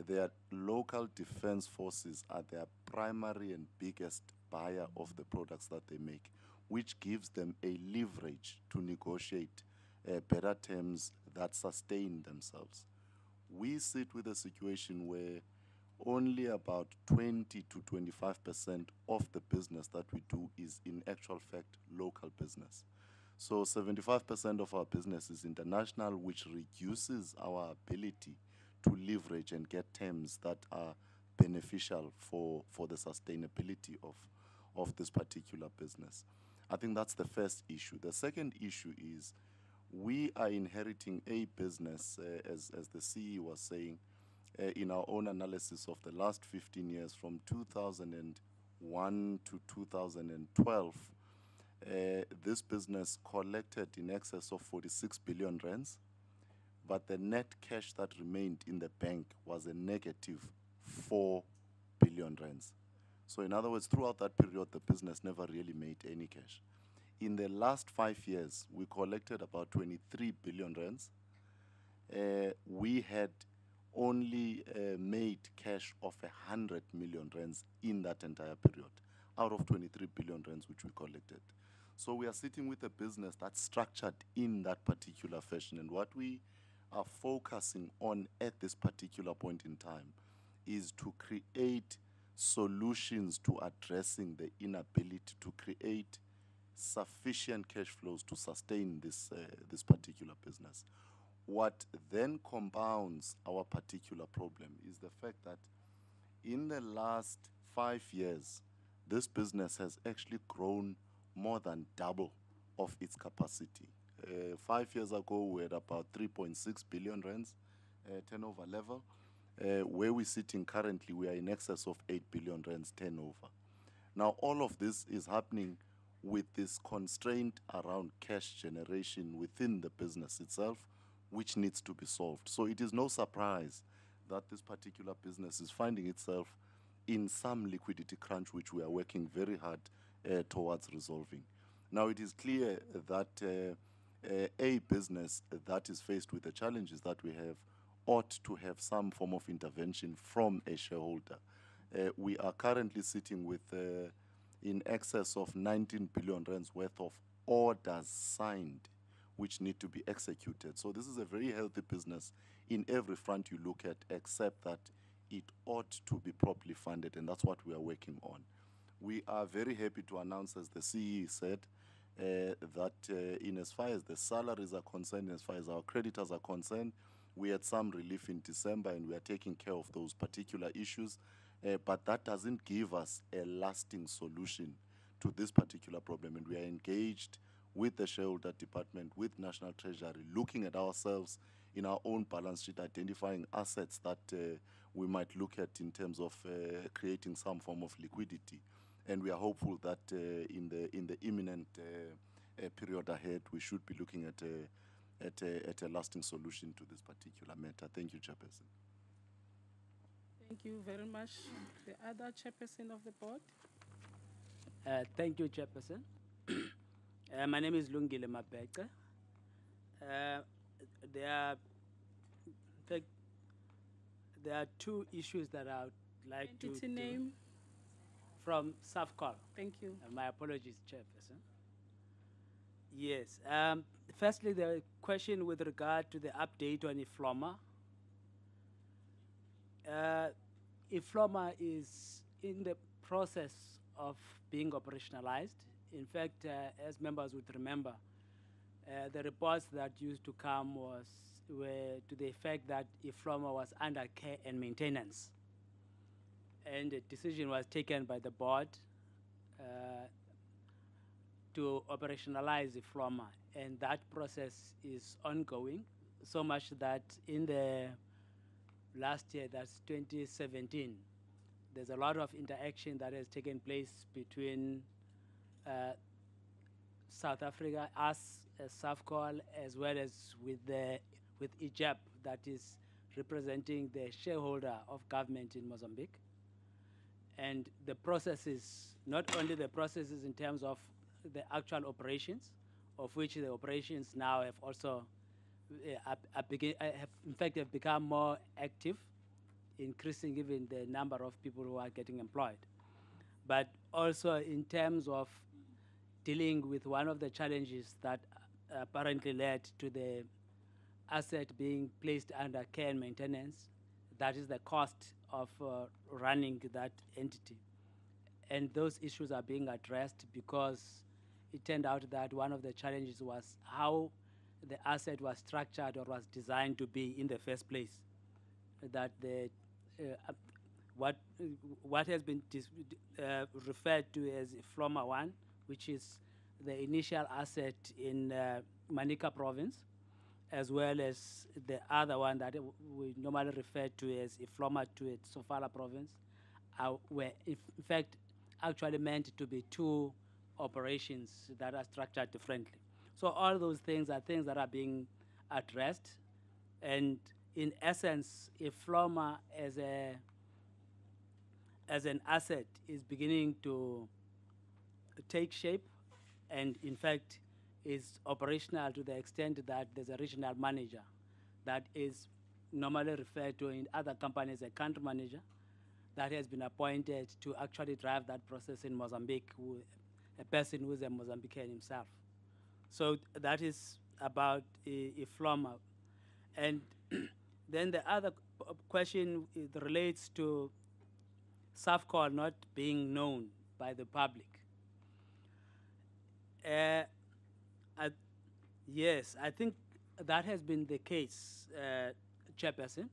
their local defense forces are their primary and biggest buyer of the products that they make, which gives them a leverage to negotiate better terms that sustain themselves. We sit with a situation where only about 20 to 25% of the business that we do is in actual fact local business. So 75% of our business is international, which reduces our ability to leverage and get terms that are beneficial for the sustainability of this particular business. I think that's the first issue. The second issue is we are inheriting a business, as the CEO was saying, in our own analysis of the last 15 years, from 2001 to 2012, this business collected in excess of 46 billion rands, but the net cash that remained in the bank was a negative 4 billion rands. So in other words, throughout that period, the business never really made any cash. In the last 5 years, we collected about 23 billion rands. We had only made cash of 100 million rands in that entire period, out of 23 billion rands which we collected. So we are sitting with a business that's structured in that particular fashion. And what we are focusing on at this particular point in time is to create solutions to addressing the inability to create sufficient cash flows to sustain this particular business. What then compounds our particular problem is the fact that in the last 5 years, this business has actually grown more than double of its capacity. 5 years ago, we had about 3.6 billion rands turnover level. Where we're sitting currently, we are in excess of 8 billion rands turnover. Now, all of this is happening with this constraint around cash generation within the business itself, which needs to be solved. So it is no surprise that this particular business is finding itself in some liquidity crunch, which we are working very hard towards resolving. Now, it is clear that a business that is faced with the challenges that we have ought to have some form of intervention from a shareholder. We are currently sitting with in excess of 19 billion rands worth of orders signed, which need to be executed. So this is a very healthy business in every front you look at, except that it ought to be properly funded, and that's what we are working on. We are very happy to announce, as the CEO said, that in as far as the salaries are concerned, as far as our creditors are concerned, we had some relief in December, and we are taking care of those particular issues. But that doesn't give us a lasting solution to this particular problem. And we are engaged with the shareholder department, with National Treasury, looking at ourselves in our own balance sheet, identifying assets that we might look at in terms of creating some form of liquidity. And we are hopeful that in the imminent period ahead, we should be looking at a lasting solution to this particular matter. Thank you, Chairperson. Thank you very much. The other chairperson of the board. Thank you, Chairperson. My name is Lungile Mabeke. There are two issues that I would like to... Entity name? From SAFCOL. Thank you. My apologies, Chairperson. Yes. Firstly, the question with regard to the update on IFLOMA. IFLOMA is in the process of being operationalized. In fact, as members would remember, the reports that used to come were to the effect that IFLOMA was under care and maintenance. And a decision was taken by the board to operationalize IFLOMA. And that process is ongoing, so much that in the last year, that's 2017, there's a lot of interaction that has taken place between South Africa, us as SAFCOL, as well as with IJAP, that is representing the shareholder of government in Mozambique. And the processes, not only the processes in terms of the actual operations, of which the operations now have also have become more active, increasing even the number of people who are getting employed. But also in terms of dealing with one of the challenges that apparently led to the asset being placed under care and maintenance, that is the cost of running that entity. And those issues are being addressed because it turned out that one of the challenges was how the asset was structured or was designed to be in the first place. That the what has been referred to as FLOMA 1, which is the initial asset in Manica province, as well as the other one that we normally refer to as FLOMA 2 at Sofala province, were in fact actually meant to be two operations that are structured differently. So all those things are things that are being addressed, and in essence, if FLOMA as an asset is beginning to take shape, and in fact is operational to the extent that there's a regional manager that is normally referred to in other companies a country manager that has been appointed to actually drive that process in Mozambique, a person who is a Mozambican himself. So that is about FLOMA. And then the other question relates to SAFCOL not being known by the public. Yes, I think that has been the case, Chairperson,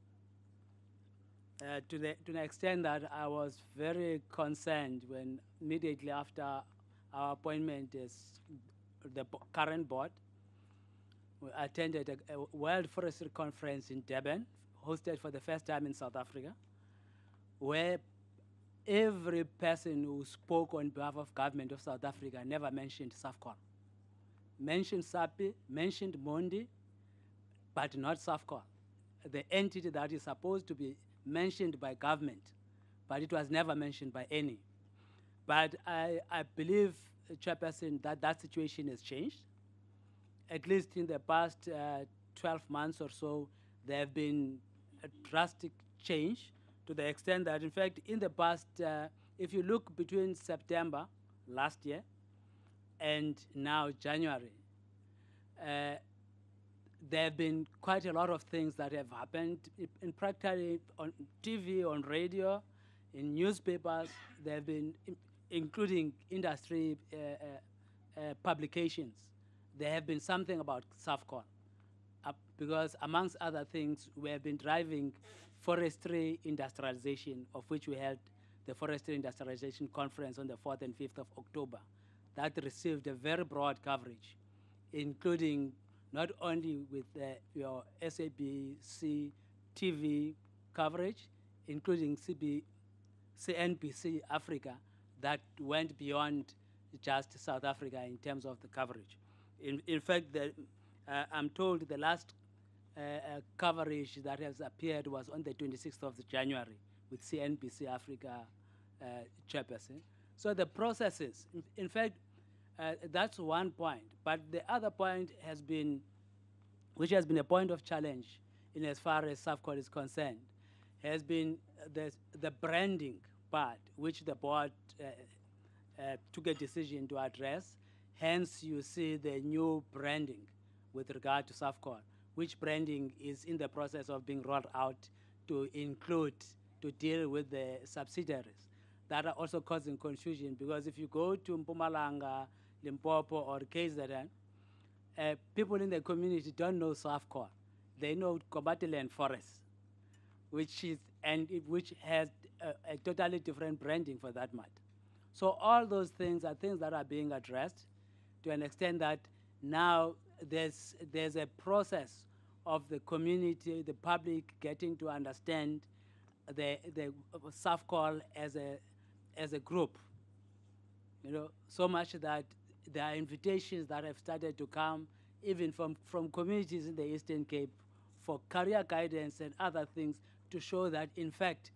to the extent that I was very concerned when immediately after our appointment as the current board, we attended a World Forestry Conference in Durban, hosted for the first time in South Africa, where every person who spoke on behalf of government of South Africa never mentioned SAFCOL. Mentioned SAPI, mentioned Mondi, but not SAFCOL, the entity that is supposed to be mentioned by government, but it was never mentioned by any. But I believe, Chairperson, that that situation has changed. At least in the past 12 months or so, there have been a drastic change to the extent that, in fact, in the past, if you look between September last year and now January, there have been quite a lot of things that have happened in practically on TV, on radio, in newspapers. There have been, including industry publications, there have been something about SAFCOL, because amongst other things, we have been driving forestry industrialization, of which we held the Forestry Industrialization Conference on the 4th and 5th of October. That received a very broad coverage, including not only with your SABC TV coverage, including CNBC Africa, that went beyond just South Africa in terms of the coverage. In fact, I'm told the last coverage that has appeared was on the 26th of January with CNBC Africa Chairperson. So the processes, in fact, that's one point. But the other point has been, which has been a point of challenge in as far as SAFCOL is concerned, has been the branding part, which the board took a decision to address. Hence, you see the new branding with regard to SAFCOL, which branding is in the process of being rolled out to include, to deal with the subsidiaries that are also causing confusion. Because if you go to Mpumalanga, Limpopo, or KZN, people in the community don't know SAFCOL. They know Komatiland Forest, which has a totally different branding for that matter. So all those things are things that are being addressed to an extent that now there's a process of the community, the public getting to understand the SAFCOL as a group. You know, so much that there are invitations that have started to come, even from communities in the Eastern Cape, for career guidance and other things to show that, in fact,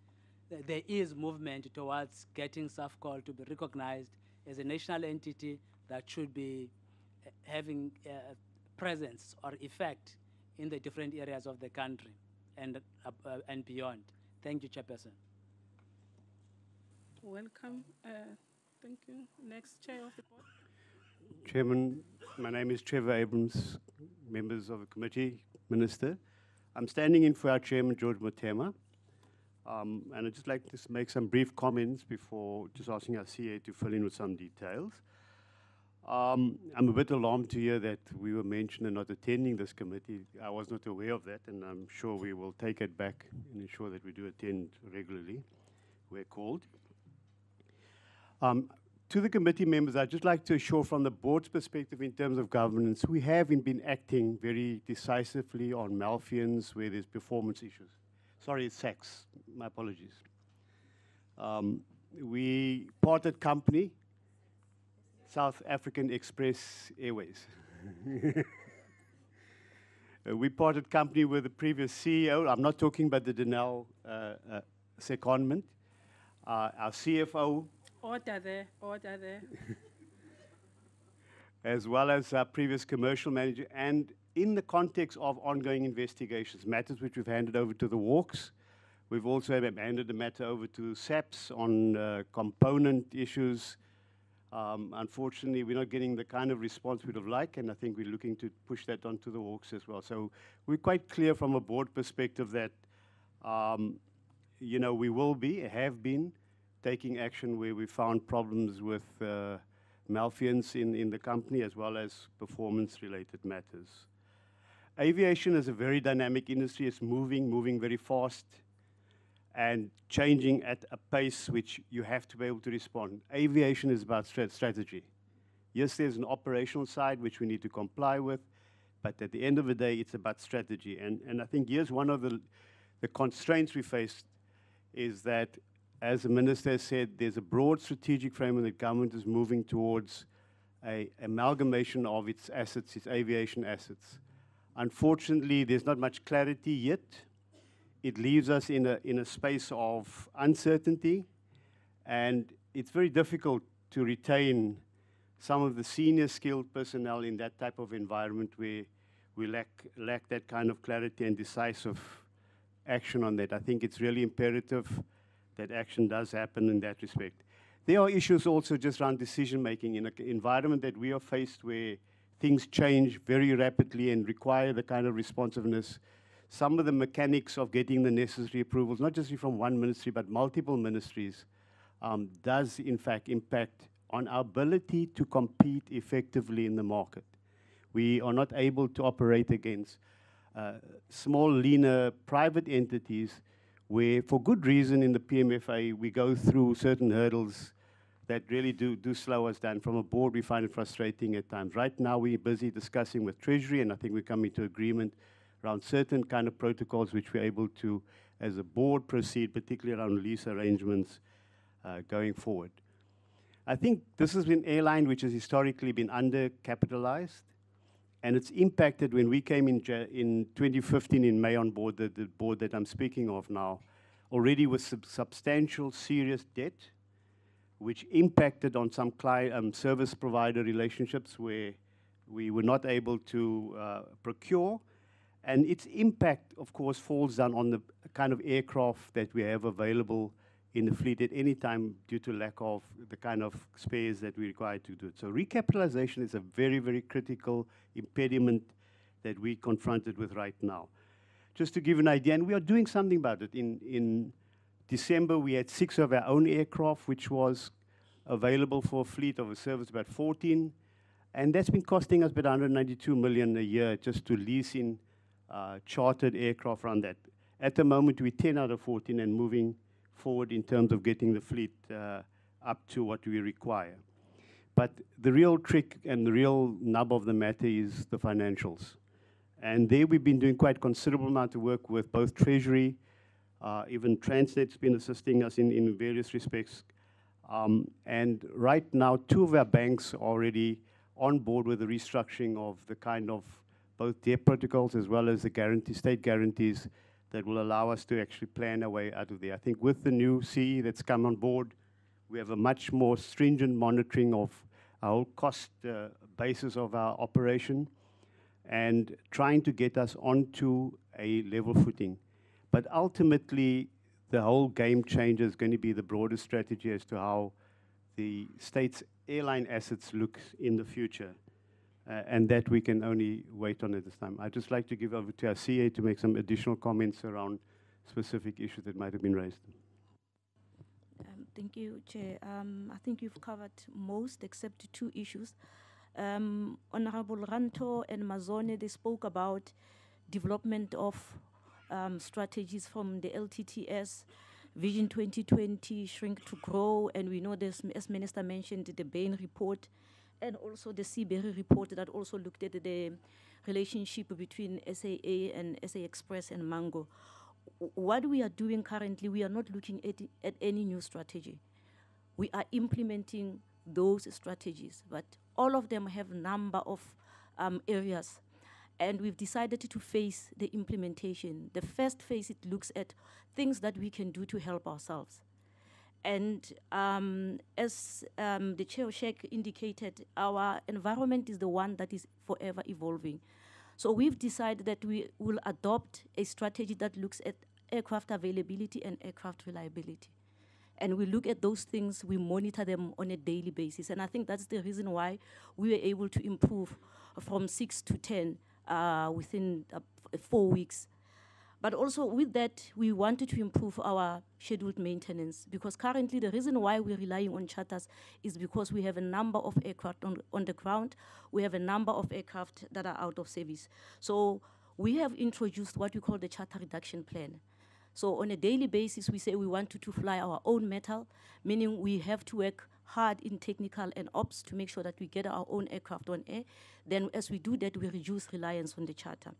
there is movement towards getting SAFCOL to be recognized as a national entity that should be having presence or effect in the different areas of the country and beyond. Thank you, Chairperson. Welcome. Thank you. Next Chair of the Board. Chairman, my name is Trevor Abrams, members of the committee, Minister. I'm standing in for our Chairman, George Motema. And I'd just like to make some brief comments before just asking our CA to fill in with some details. I'm a bit alarmed to hear that we were mentioned and not attending this committee. I was not aware of that, and I'm sure we will take it back and ensure that we do attend regularly where called. To the committee members, I'd just like to assure from the board's perspective in terms of governance, we have been acting very decisively on Malfians where there's performance issues. Sorry, it's SACs, my apologies. We parted company, South African Express Airways. We parted company with the previous CEO. I'm not talking about the Denel secondment. Our CFO, Order there, order there. as well as our previous commercial manager, and in the context of ongoing investigations, matters which we've handed over to the Walks. We've also handed the matter over to SAPS on component issues. Unfortunately, we're not getting the kind of response we'd have liked, and I think we're looking to push that onto the Walks as well. So we're quite clear from a board perspective that, we have been taking action where we found problems with Malfians in the company as well as performance-related matters. Aviation is a very dynamic industry. It's moving very fast and changing at a pace which you have to be able to respond. Aviation is about strategy. Yes, there's an operational side which we need to comply with, but at the end of the day, it's about strategy. And I think here's one of the constraints we faced is that, as the Minister has said, there's a broad strategic framework that government is moving towards an amalgamation of its assets, its aviation assets. Unfortunately, there's not much clarity yet. It leaves us in a space of uncertainty, and it's very difficult to retain some of the senior skilled personnel in that type of environment where we lack that kind of clarity and decisive action on that. I think it's really imperative that action does happen in that respect. There are issues also just around decision-making in an environment that we are faced where things change very rapidly and require the kind of responsiveness. Some of the mechanics of getting the necessary approvals, not just from one ministry, but multiple ministries, does in fact impact on our ability to compete effectively in the market. We are not able to operate against small, leaner, private entities where, for good reason, in the PMFA, we go through certain hurdles that really do slow us down. From a board, we find it frustrating at times. Right now, we're busy discussing with Treasury, and I think we're coming to agreement around certain kind of protocols which we're able to, as a board, proceed, particularly around lease arrangements going forward. I think this has been an airline which has historically been undercapitalized, and it's impacted when we came in 2015 in May on board, the board that I'm speaking of now, already with substantial serious debt, which impacted on some client service provider relationships where we were not able to procure. And its impact, of course, falls down on the kind of aircraft that we have available in the fleet at any time due to lack of the kind of spares that we require to do it. So recapitalization is a very, very critical impediment that we're confronted with right now. Just to give an idea, and we are doing something about it. In December, we had 6 of our own aircraft, which was available for a fleet of a service about 14. And that's been costing us about 192 million a year just to lease in chartered aircraft around that. At the moment, we're 10 out of 14 and moving forward in terms of getting the fleet up to what we require. But the real trick and the real nub of the matter is the financials. And there we've been doing quite considerable amount of work with both Treasury, even Transnet's been assisting us in various respects. And right now, 2 of our banks are already on board with the restructuring of the kind of both debt protocols as well as the guarantee, state guarantees that will allow us to actually plan our way out of there. I think with the new CE that's come on board, we have a much more stringent monitoring of our whole cost basis of our operation and trying to get us onto a level footing. But ultimately, the whole game changer is going to be the broader strategy as to how the state's airline assets look in the future. And that we can only wait on at this time. I'd just like to give over to our CA to make some additional comments around specific issues that might have been raised. Thank you, Chair. I think you've covered most except two issues. Honorable Ranto and Mazone, they spoke about development of strategies from the LTTS, Vision 2020, Shrink to Grow, and we know this, as Minister mentioned, the Bain report, and also the Seabury report that also looked at the relationship between SAA and SA Express and Mango. What we are doing currently, we are not looking at any new strategy. We are implementing those strategies, but all of them have a number of areas, and we've decided to phase the implementation. The first phase, it looks at things that we can do to help ourselves. And as the Chair of SHEC indicated, our environment is the one that is forever evolving. So we've decided that we will adopt a strategy that looks at aircraft availability and aircraft reliability. And we look at those things, we monitor them on a daily basis. And I think that's the reason why we were able to improve from 6 to 10 within 4 weeks. But also with that, we wanted to improve our scheduled maintenance, because currently the reason why we're relying on charters is because we have a number of aircraft on the ground. We have a number of aircraft that are out of service. So we have introduced what we call the charter reduction plan. So on a daily basis, we say we want to fly our own metal, meaning we have to work hard in technical and ops to make sure that we get our own aircraft on air. Then as we do that, we reduce reliance on the charter.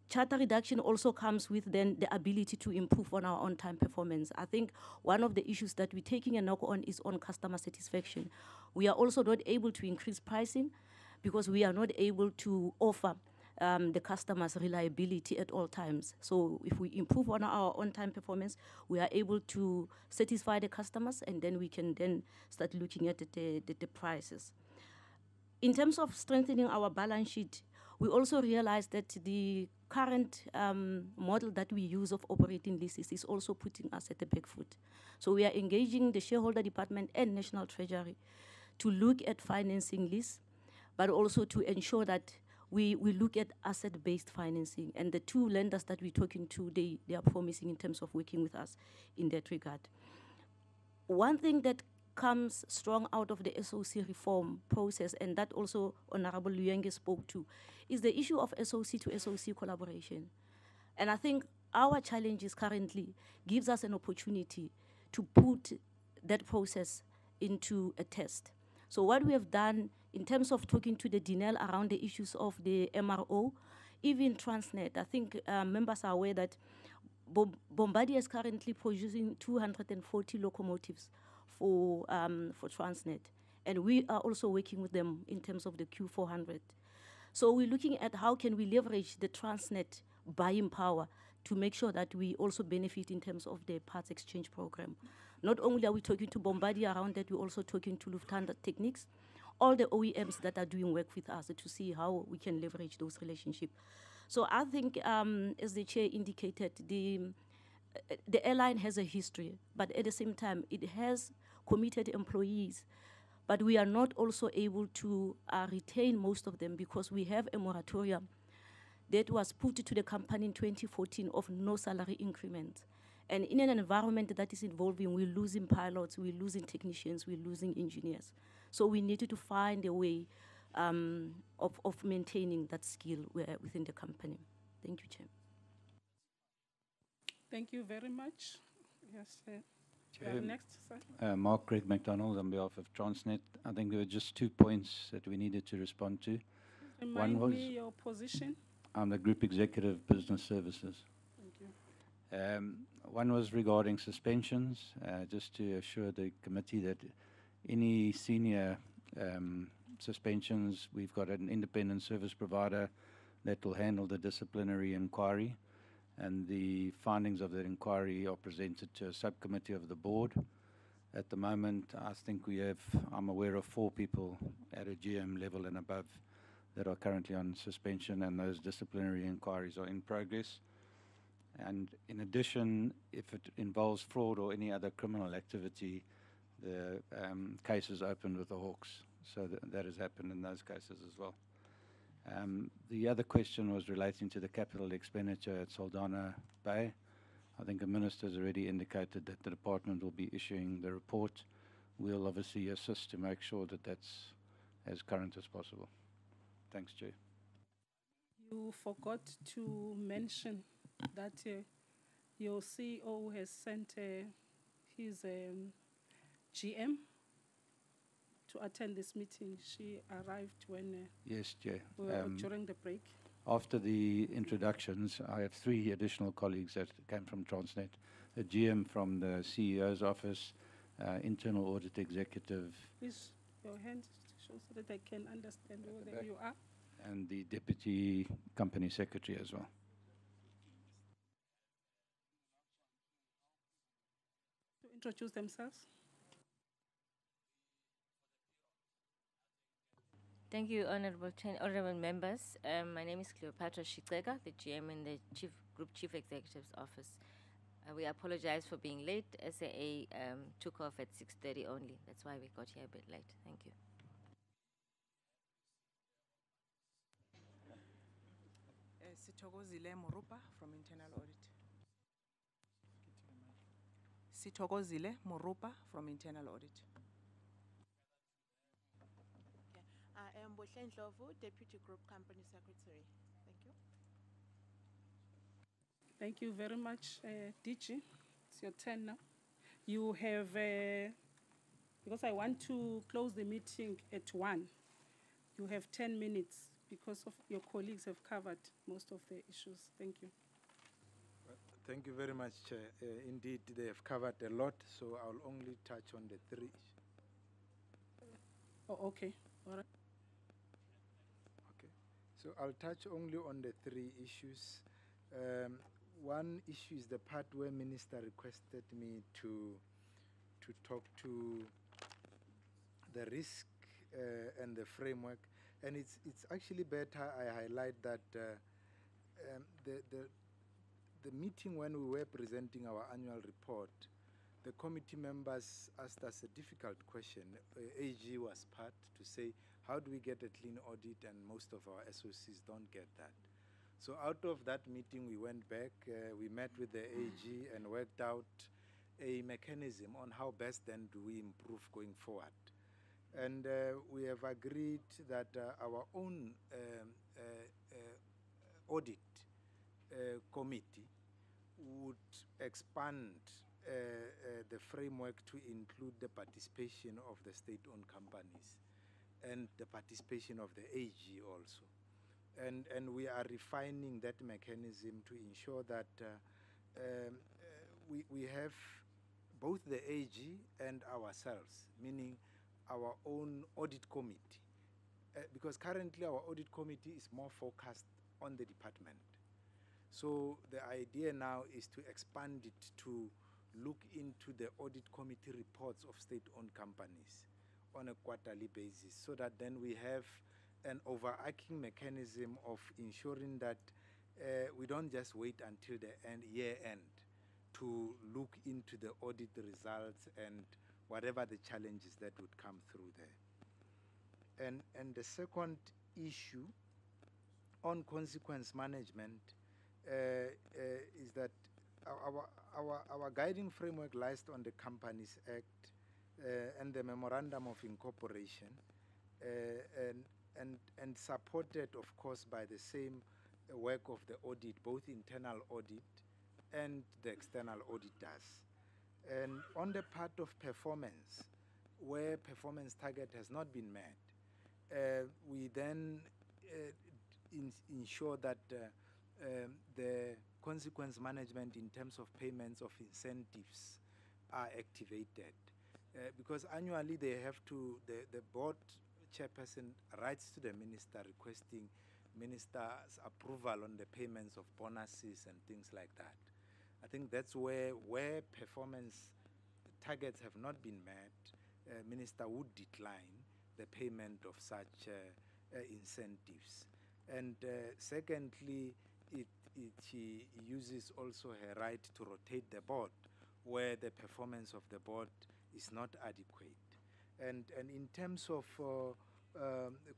Charter reduction also comes with then the ability to improve on our on-time performance. I think one of the issues that we're taking a knock on is on customer satisfaction. We are also not able to increase pricing because we are not able to offer the customers reliability at all times. So if we improve on our on-time performance, we are able to satisfy the customers, and then we can then start looking at the prices. In terms of strengthening our balance sheet, we also realized that the current model that we use of operating leases is also putting us at the back foot. So we are engaging the Shareholder Department and National Treasury to look at financing lease, but also to ensure that we look at asset-based financing. And the two lenders that we're talking to, they are promising in terms of working with us in that regard. One thing that comes strong out of the SOC reform process, and that also Honorable Luyenge spoke to, is the issue of SOC to SOC collaboration. And I think our challenges currently gives us an opportunity to put that process into a test. So what we have done in terms of talking to the DINEL around the issues of the MRO, even Transnet, I think members are aware that Bombardier is currently producing 240 locomotives for Transnet. And we are also working with them in terms of the Q400. So we're looking at how can we leverage the Transnet buying power to make sure that we also benefit in terms of the parts exchange program. Not only are we talking to Bombardier around that, we're also talking to Lufthansa Technics, all the OEMs that are doing work with us to see how we can leverage those relationships. So I think, as the Chair indicated, the airline has a history, but at the same time, it has committed employees. But we are not also able to retain most of them because we have a moratorium that was put to the company in 2014 of no salary increment. And in an environment that is evolving, we're losing pilots, we're losing technicians, we're losing engineers. So we needed to find a way of maintaining that skill within the company. Thank you, Chair. Thank you very much. Yes, Chair, next, sir. Mark Craig McDonald on behalf of Transnet. I think there were just 2 points that we needed to respond to. Remind me your position. I'm the Group Executive Business Services. Thank you. One was regarding suspensions, just to assure the committee that any senior suspensions. We've got an independent service provider that will handle the disciplinary inquiry, and the findings of that inquiry are presented to a subcommittee of the board. At the moment, I think I'm aware of 4 people at a GM level and above that are currently on suspension, and those disciplinary inquiries are in progress. And in addition, if it involves fraud or any other criminal activity, the case is opened with the Hawks. So that has happened in those cases as well. The other question was relating to the capital expenditure at Saldanha Bay. I think the minister has already indicated that the department will be issuing the report. We'll obviously assist to make sure that that's as current as possible. Thanks, Chair. You forgot to mention that your CEO has sent his GM to attend this meeting. She arrived when Yes, Chair. we were during the break. After the introductions, I have 3 additional colleagues that came from Transnet, a GM from the CEO's office, internal audit executive, Please, your hand show so that I can understand where you are. and the deputy company secretary as well. To introduce themselves. Thank you, honorable members. My name is Cleopatra Shicega, the GM in the Group Chief Executive's office. We apologize for being late. SAA took off at 6:30 only. That's why we got here a bit late. Thank you. Sithokozile Morupa from Internal Audit. Sithokozile Morupa from Internal Audit. I am Bohlen Ndlovu, Deputy Group Company Secretary. Thank you. Thank you very much, DG. It's your turn now. You have, because I want to close the meeting at 1, you have 10 minutes because of your colleagues have covered most of the issues. Thank you. Thank you very much, Chair. Indeed, they have covered a lot, so I'll only touch on the 3. Oh, okay. All right. Okay. So I'll touch only on the 3 issues. One issue is the part where Minister requested me to talk to the risk and the framework, and it's actually better I highlight that the meeting when we were presenting our annual report, the committee members asked us a difficult question. AG was part to say, how do we get a clean audit, and most of our SOCs don't get that. So out of that meeting, we went back, we met with the AG and worked out a mechanism on how best then do we improve going forward. And we have agreed that our own audit committee would expand the framework to include the participation of the state-owned companies and the participation of the AG also. And we are refining that mechanism to ensure that we have both the AG and ourselves, meaning our own audit committee. Because currently our audit committee is more focused on the department. So the idea now is to expand it to look into the audit committee reports of state-owned companies on a quarterly basis, so that then we have an overarching mechanism of ensuring that we don't just wait until the year end to look into the audit results and whatever the challenges that would come through there. And the second issue on consequence management is that our guiding framework lies on the Companies Act and the Memorandum of Incorporation, and supported, of course, by the same work of the audit, both internal audit and the external auditors. And on the part of performance, where performance target has not been met, we then ensure that the consequence management in terms of payments of incentives are activated. Because annually they have to, the board chairperson writes to the minister requesting minister's approval on the payments of bonuses and things like that. I think that's where performance targets have not been met, minister would decline the payment of such incentives. And secondly, she uses also her right to rotate the board where the performance of the board is not adequate. And in terms of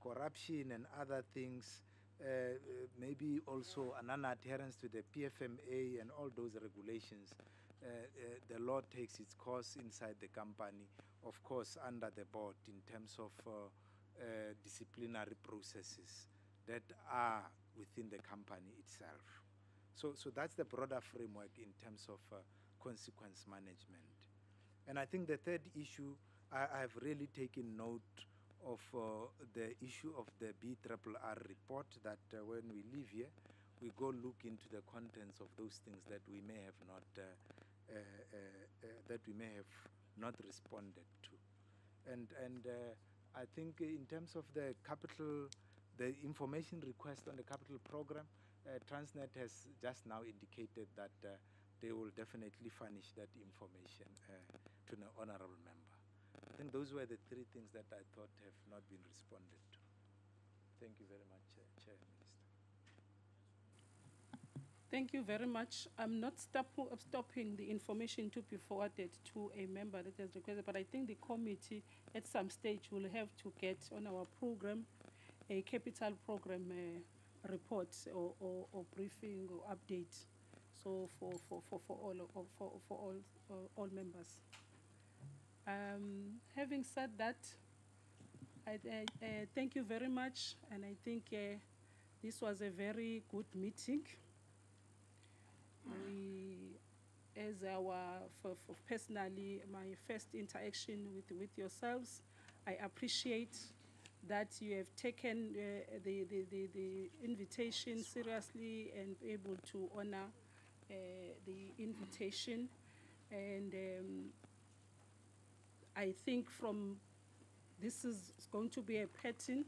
corruption and other things, maybe also an non-adherence to the PFMA and all those regulations, the law takes its course inside the company, of course under the board in terms of disciplinary processes that are within the company itself. So that's the broader framework in terms of consequence management. And I think the third issue, I have really taken note of the issue of the BRRR report, that when we leave here, we go look into the contents of those things that we may have not responded to. And I think in terms of the information request on the capital program, Transnet has just now indicated that they will definitely furnish that information to the honorable member. I think those were the three things that I thought have not been responded to. Thank you very much, Chair Minister. Thank you very much. I'm not stopping the information to be forwarded to a member that has requested, but I think the committee at some stage will have to get on our program a capital program report or briefing or update. So for all members. Having said that, I thank you very much, and I think this was a very good meeting. As personally, my first interaction with yourselves, I appreciate that you have taken the invitation seriously and able to honor the invitation. And I think this is going to be a pattern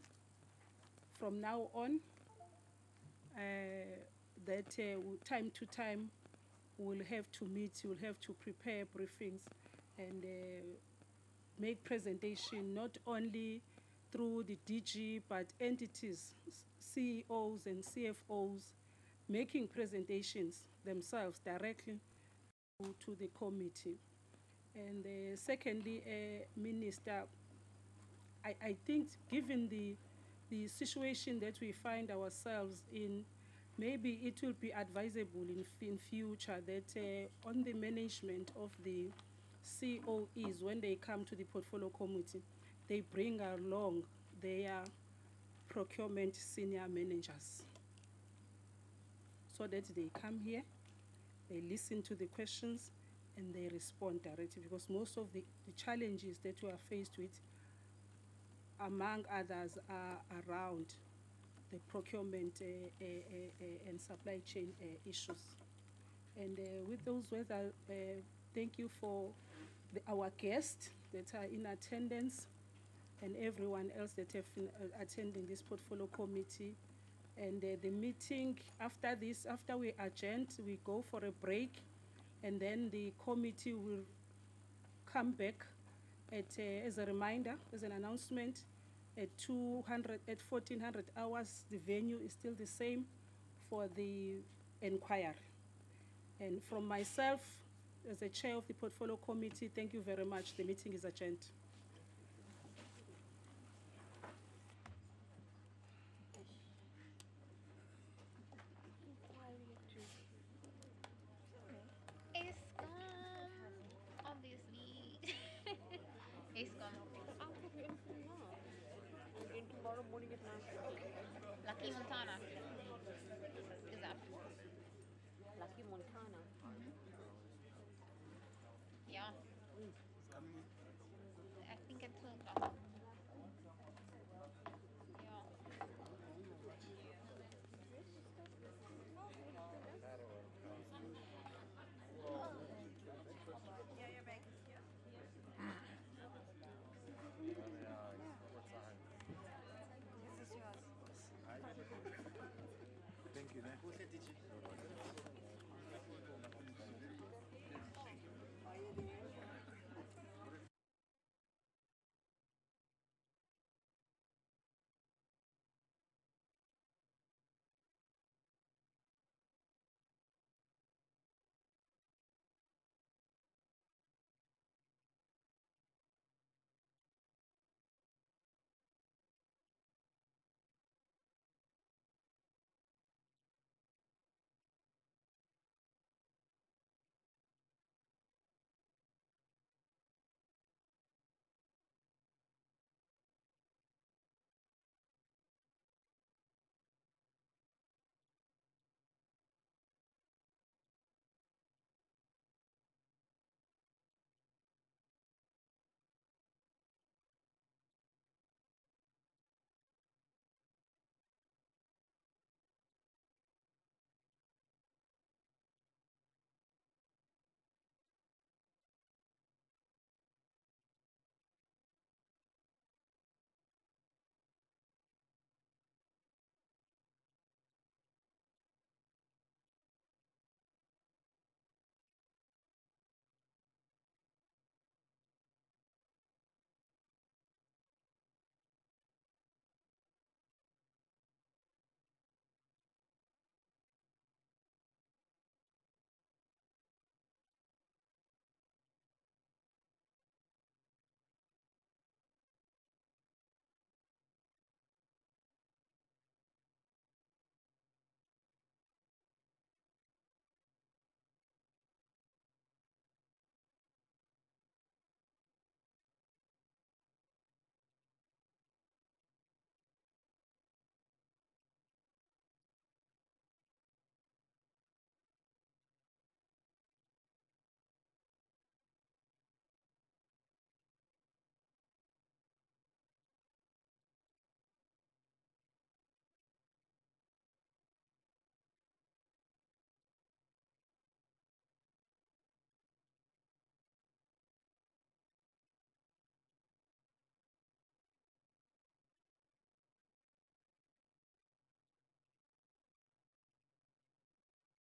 from now on, that time to time we'll have to meet, you'll have to prepare briefings and make presentation not only through the DG, but entities, CEOs and CFOs, making presentations themselves directly to the committee. And secondly, Minister, I think given the situation that we find ourselves in, maybe it will be advisable in future that on the management of the COEs, when they come to the portfolio committee, they bring along their procurement senior managers so that they come here, they listen to the questions, and they respond directly, because most of the challenges that we are faced with, among others, are around the procurement and supply chain issues. And with those words, I thank you for our guests that are in attendance and everyone else that have been attending this portfolio committee. And the meeting, after this, after we adjourn, we go for a break, and then the committee will come back as a reminder, as an announcement, at 1400 hours. The venue is still the same for the inquiry. And from myself, as the chair of the portfolio committee, thank you very much. The meeting is adjourned. Obviously. It's gone. I'll put it in for now. And tomorrow morning at 9:30. Lucky Montana.